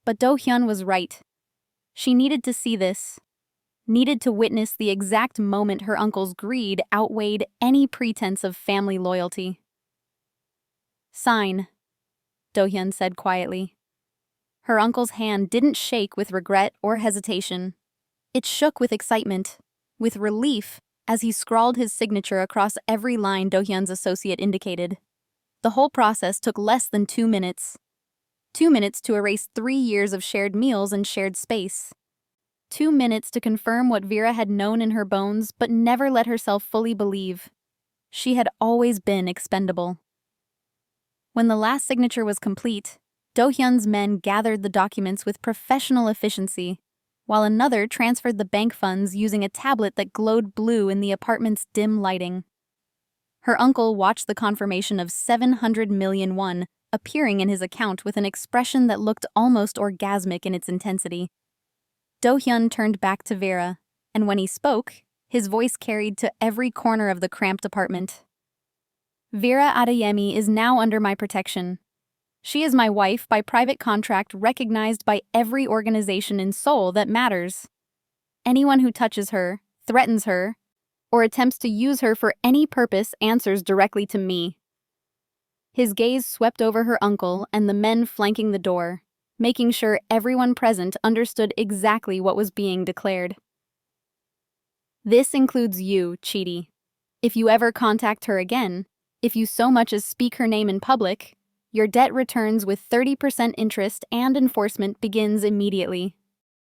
But Do-hyun was right. She needed to see this, needed to witness the exact moment her uncle's greed outweighed any pretense of family loyalty. "Sign," Do-hyun said quietly. Her uncle's hand didn't shake with regret or hesitation. It shook with excitement, with relief, as he scrawled his signature across every line Do-hyun's associate indicated. The whole process took less than 2 minutes. 2 minutes to erase 3 years of shared meals and shared space. 2 minutes to confirm what Vera had known in her bones but never let herself fully believe. She had always been expendable. When the last signature was complete, Do-hyun's men gathered the documents with professional efficiency, while another transferred the bank funds using a tablet that glowed blue in the apartment's dim lighting. Her uncle watched the confirmation of 700 million won appearing in his account with an expression that looked almost orgasmic in its intensity. Do-hyun turned back to Vera, and when he spoke, his voice carried to every corner of the cramped apartment. "Vera Adeyemi is now under my protection. She is my wife by private contract recognized by every organization in Seoul that matters. Anyone who touches her, threatens her, or attempts to use her for any purpose answers directly to me." His gaze swept over her uncle and the men flanking the door, making sure everyone present understood exactly what was being declared. This includes you, Chidi. If you ever contact her again, if you so much as speak her name in public, your debt returns with 30% interest and enforcement begins immediately.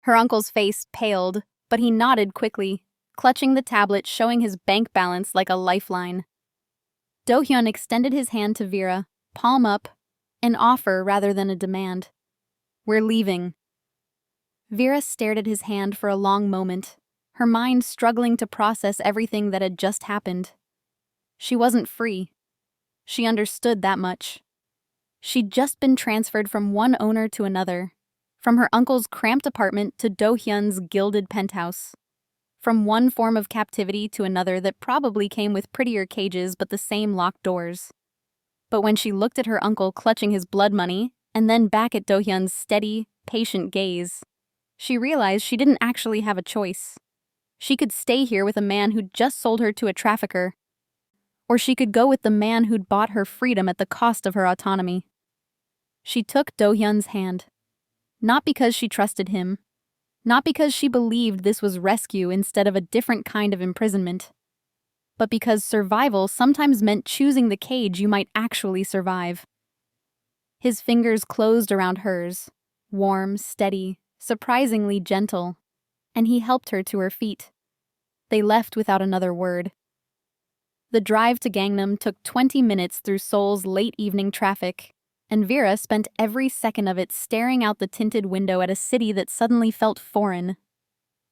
Her uncle's face paled, but he nodded quickly, clutching the tablet showing his bank balance like a lifeline. Do-hyun extended his hand to Vera, palm up, an offer rather than a demand. "We're leaving." Vera stared at his hand for a long moment, her mind struggling to process everything that had just happened. She wasn't free. She understood that much. She'd just been transferred from one owner to another, from her uncle's cramped apartment to Do-hyun's gilded penthouse, from one form of captivity to another that probably came with prettier cages but the same locked doors. But when she looked at her uncle clutching his blood money, and then back at Do-hyun's steady, patient gaze, she realized she didn't actually have a choice. She could stay here with a man who'd just sold her to a trafficker, or she could go with the man who'd bought her freedom at the cost of her autonomy. She took Do-hyun's hand. Not because she trusted him, not because she believed this was rescue instead of a different kind of imprisonment, but because survival sometimes meant choosing the cage you might actually survive. His fingers closed around hers, warm, steady, surprisingly gentle, and he helped her to her feet. They left without another word. The drive to Gangnam took 20 minutes through Seoul's late evening traffic, and Vera spent every second of it staring out the tinted window at a city that suddenly felt foreign.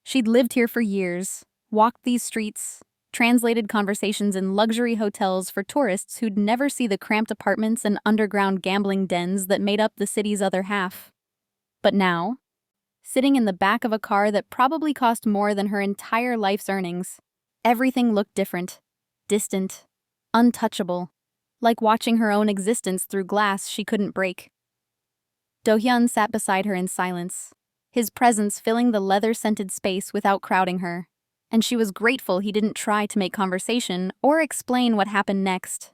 She'd lived here for years, walked these streets, translated conversations in luxury hotels for tourists who'd never see the cramped apartments and underground gambling dens that made up the city's other half. But now, sitting in the back of a car that probably cost more than her entire life's earnings, everything looked different, distant, untouchable, like watching her own existence through glass she couldn't break. Do-hyun sat beside her in silence, his presence filling the leather-scented space without crowding her, and she was grateful he didn't try to make conversation or explain what happened next.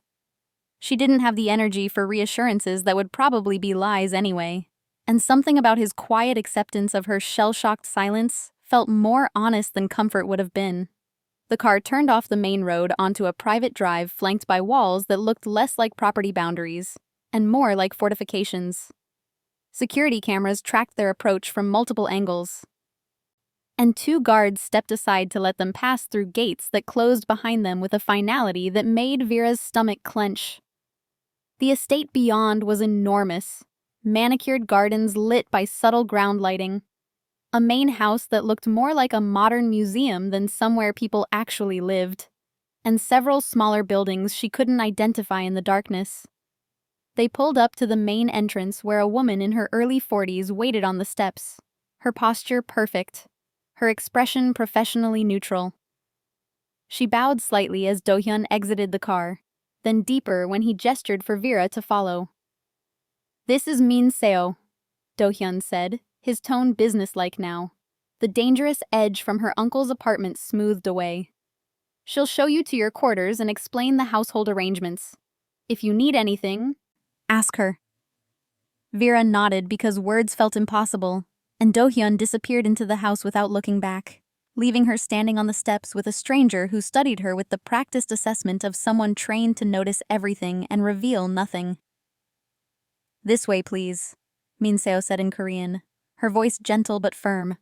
She didn't have the energy for reassurances that would probably be lies anyway, and something about his quiet acceptance of her shell-shocked silence felt more honest than comfort would have been. The car turned off the main road onto a private drive flanked by walls that looked less like property boundaries and more like fortifications. Security cameras tracked their approach from multiple angles, and 2 guards stepped aside to let them pass through gates that closed behind them with a finality that made Vera's stomach clench. The estate beyond was enormous, manicured gardens lit by subtle ground lighting, a main house that looked more like a modern museum than somewhere people actually lived, and several smaller buildings she couldn't identify in the darkness. They pulled up to the main entrance where a woman in her early 40s waited on the steps, her posture perfect, her expression professionally neutral. She bowed slightly as Do-hyun exited the car, then deeper when he gestured for Vera to follow. "This is Min Seo," Do-hyun said, his tone businesslike now, the dangerous edge from her uncle's apartment smoothed away. "She'll show you to your quarters and explain the household arrangements. If you need anything, ask her." Vera nodded because words felt impossible, and Do-hyun disappeared into the house without looking back, leaving her standing on the steps with a stranger who studied her with the practiced assessment of someone trained to notice everything and reveal nothing. "This way, please," Min Seo said in Korean, her voice gentle but firm,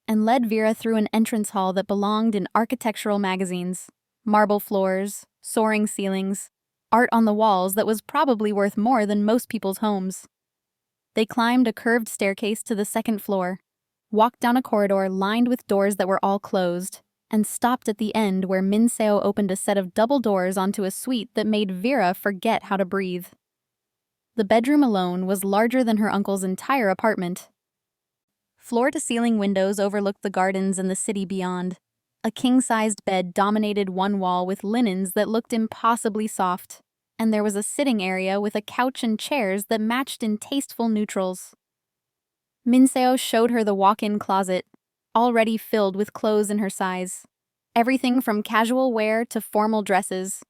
and led Vera through an entrance hall that belonged in architectural magazines, marble floors, soaring ceilings, art on the walls that was probably worth more than most people's homes. They climbed a curved staircase to the second floor, walked down a corridor lined with doors that were all closed, and stopped at the end where Min Seo opened a set of double doors onto a suite that made Vera forget how to breathe. The bedroom alone was larger than her uncle's entire apartment. Floor-to-ceiling windows overlooked the gardens and the city beyond. A king-sized bed dominated one wall with linens that looked impossibly soft, and there was a sitting area with a couch and chairs that matched in tasteful neutrals. Min Seo showed her the walk-in closet, already filled with clothes in her size, everything from casual wear to formal dresses,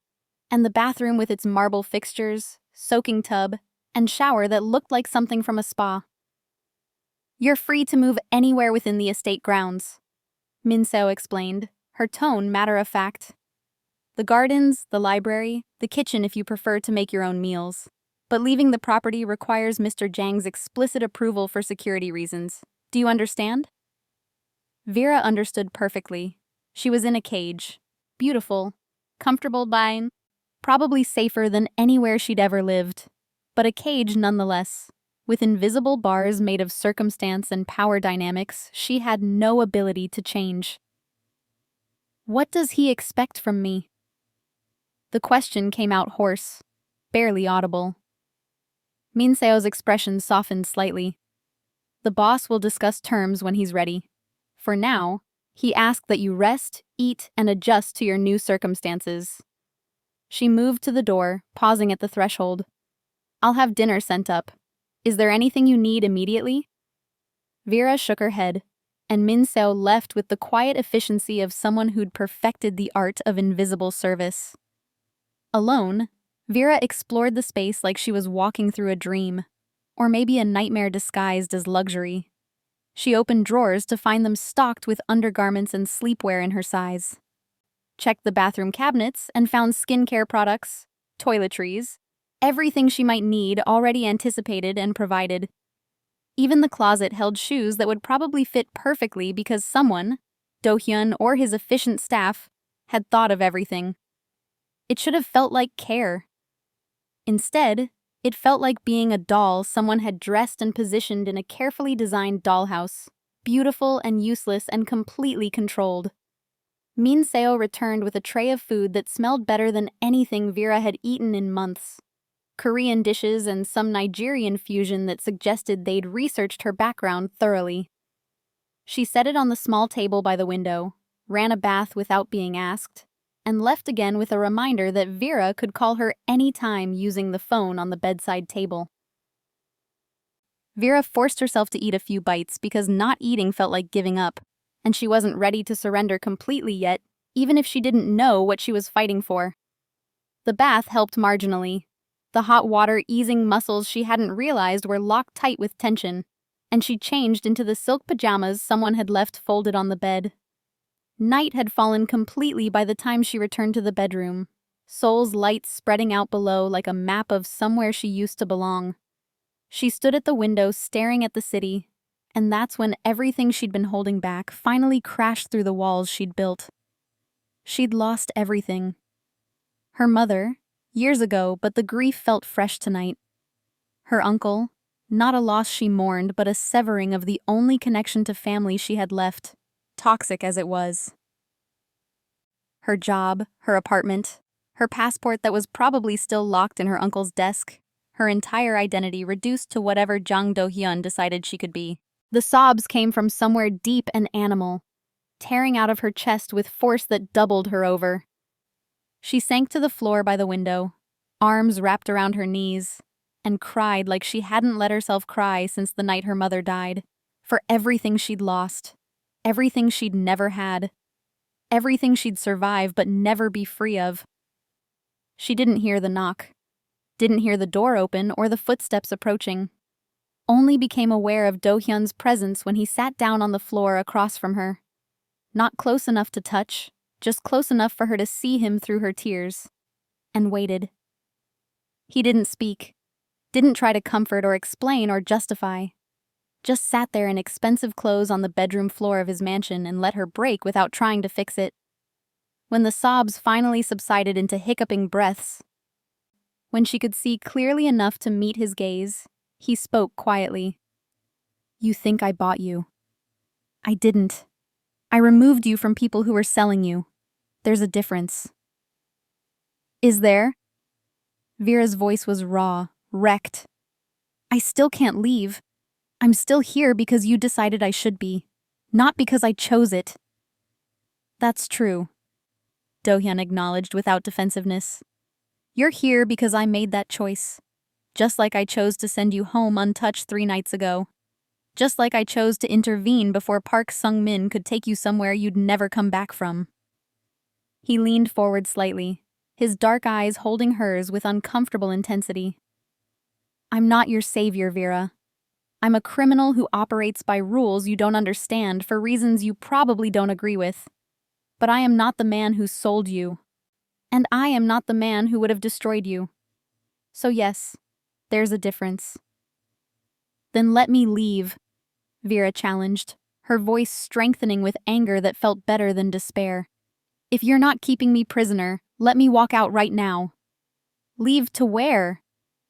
and the bathroom with its marble fixtures, soaking tub, and shower that looked like something from a spa. "You're free to move anywhere within the estate grounds," Min-seo explained, her tone matter-of-fact. "The gardens, the library, the kitchen if you prefer to make your own meals. But leaving the property requires Mr. Jang's explicit approval for security reasons. Do you understand?" Vera understood perfectly. She was in a cage. Beautiful, comfortable by, probably safer than anywhere she'd ever lived. But a cage nonetheless. With invisible bars made of circumstance and power dynamics, she had no ability to change. What does he expect from me? The question came out hoarse, barely audible. Min-seo's expression softened slightly. The boss will discuss terms when he's ready. For now, he asked that you rest, eat, and adjust to your new circumstances. She moved to the door, pausing at the threshold. "I'll have dinner sent up. Is there anything you need immediately?" Vera shook her head, and Min-seo left with the quiet efficiency of someone who'd perfected the art of invisible service. Alone, Vera explored the space like she was walking through a dream, or maybe a nightmare disguised as luxury. She opened drawers to find them stocked with undergarments and sleepwear in her size. Checked the bathroom cabinets and found skincare products, toiletries, everything she might need already anticipated and provided. Even the closet held shoes that would probably fit perfectly because someone, Do-hyun or his efficient staff, had thought of everything. It should have felt like care. Instead, it felt like being a doll someone had dressed and positioned in a carefully designed dollhouse, beautiful and useless and completely controlled. Min-seo returned with a tray of food that smelled better than anything Vera had eaten in months. Korean dishes and some Nigerian fusion that suggested they'd researched her background thoroughly. She set it on the small table by the window, ran a bath without being asked, and left again with a reminder that Vera could call her any time using the phone on the bedside table. Vera forced herself to eat a few bites because not eating felt like giving up, and she wasn't ready to surrender completely yet, even if she didn't know what she was fighting for. The bath helped marginally, the hot water easing muscles she hadn't realized were locked tight with tension, and she changed into the silk pajamas someone had left folded on the bed. Night had fallen completely by the time she returned to the bedroom, Seoul's lights spreading out below like a map of somewhere she used to belong. She stood at the window staring at the city, and that's when everything she'd been holding back finally crashed through the walls she'd built. She'd lost everything. Her mother, years ago, but the grief felt fresh tonight. Her uncle, not a loss she mourned, but a severing of the only connection to family she had left, toxic as it was. Her job, her apartment, her passport that was probably still locked in her uncle's desk, her entire identity reduced to whatever Jang Do-hyun decided she could be. The sobs came from somewhere deep and animal, tearing out of her chest with force that doubled her over. She sank to the floor by the window, arms wrapped around her knees, and cried like she hadn't let herself cry since the night her mother died, for everything she'd lost, everything she'd never had, everything she'd survive but never be free of. She didn't hear the knock, didn't hear the door open or the footsteps approaching, only became aware of Do-hyun's presence when he sat down on the floor across from her. Not close enough to touch, just close enough for her to see him through her tears, and waited. He didn't speak, didn't try to comfort or explain or justify, just sat there in expensive clothes on the bedroom floor of his mansion and let her break without trying to fix it. When the sobs finally subsided into hiccuping breaths, when she could see clearly enough to meet his gaze, he spoke quietly. "You think I bought you. I didn't. I removed you from people who were selling you. There's a difference." "Is there?" Vera's voice was raw, wrecked. "I still can't leave. I'm still here because you decided I should be, not because I chose it." "That's true," Do-hyun acknowledged without defensiveness. "You're here because I made that choice. Just like I chose to send you home untouched 3 nights ago. Just like I chose to intervene before Park Sung-min could take you somewhere you'd never come back from." He leaned forward slightly, his dark eyes holding hers with uncomfortable intensity. I'm not your savior, Vera. I'm a criminal who operates by rules you don't understand for reasons you probably don't agree with. But I am not the man who sold you. And I am not the man who would have destroyed you. So yes, there's a difference. Then let me leave, Vera challenged, her voice strengthening with anger that felt better than despair. If you're not keeping me prisoner, let me walk out right now. Leave to where?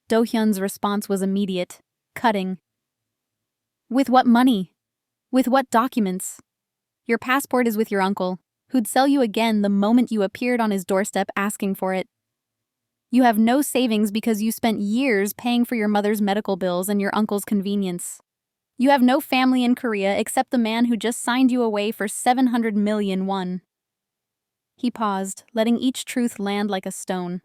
Do-hyun's response was immediate, cutting. With what money? With what documents? Your passport is with your uncle, who'd sell you again the moment you appeared on his doorstep asking for it. You have no savings because you spent years paying for your mother's medical bills and your uncle's convenience. You have no family in Korea except the man who just signed you away for 700 million won. He paused, letting each truth land like a stone.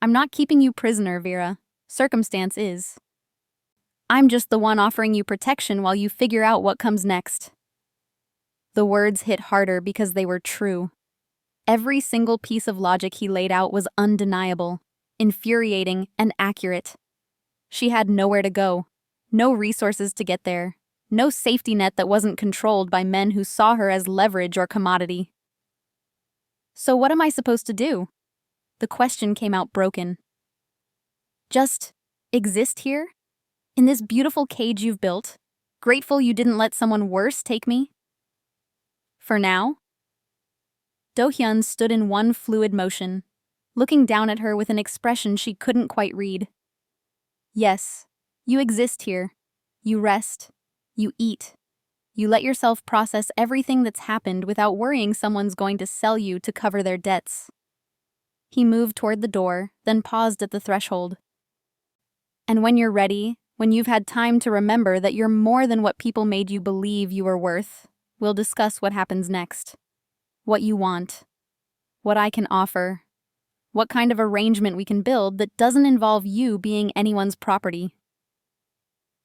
I'm not keeping you prisoner, Vera. Circumstance is. I'm just the one offering you protection while you figure out what comes next. The words hit harder because they were true. Every single piece of logic he laid out was undeniable, infuriating, and accurate. She had nowhere to go, no resources to get there, no safety net that wasn't controlled by men who saw her as leverage or commodity. So what am I supposed to do? The question came out broken. Just exist here? In this beautiful cage you've built? Grateful you didn't let someone worse take me? For now? Do-hyun stood in one fluid motion, looking down at her with an expression she couldn't quite read. Yes, you exist here. You rest. You eat. You let yourself process everything that's happened without worrying someone's going to sell you to cover their debts. He moved toward the door, then paused at the threshold. And when you're ready, when you've had time to remember that you're more than what people made you believe you were worth, we'll discuss what happens next. What you want. What I can offer. What kind of arrangement we can build that doesn't involve you being anyone's property.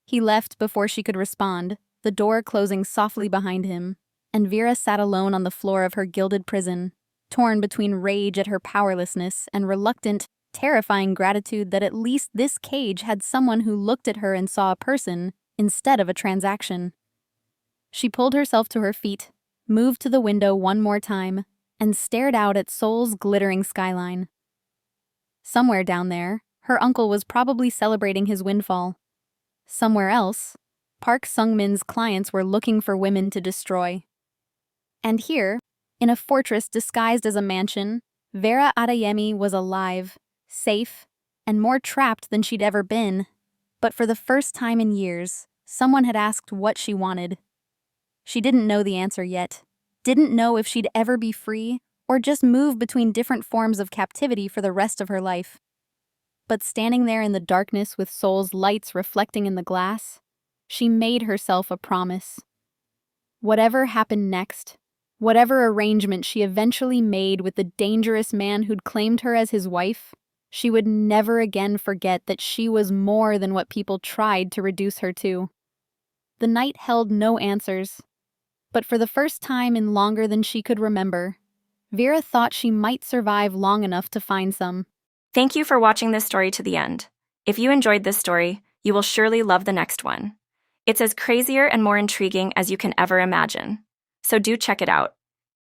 He left before she could respond, the door closing softly behind him, and Vera sat alone on the floor of her gilded prison, torn between rage at her powerlessness and reluctant, terrifying gratitude that at least this cage had someone who looked at her and saw a person instead of a transaction. She pulled herself to her feet, moved to the window one more time, and stared out at Seoul's glittering skyline. Somewhere down there, her uncle was probably celebrating his windfall. Somewhere else, Park Sung-min's clients were looking for women to destroy. And here, in a fortress disguised as a mansion, Vera Adeyemi was alive, safe, and more trapped than she'd ever been. But for the first time in years, someone had asked what she wanted. She didn't know the answer yet, didn't know if she'd ever be free or just move between different forms of captivity for the rest of her life. But standing there in the darkness with Seoul's lights reflecting in the glass, she made herself a promise. Whatever happened next, whatever arrangement she eventually made with the dangerous man who'd claimed her as his wife, she would never again forget that she was more than what people tried to reduce her to. The night held no answers. But for the first time in longer than she could remember, Vera thought she might survive long enough to find some. Thank you for watching this story to the end. If you enjoyed this story, you will surely love the next one. It's as crazier and more intriguing as you can ever imagine. So do check it out.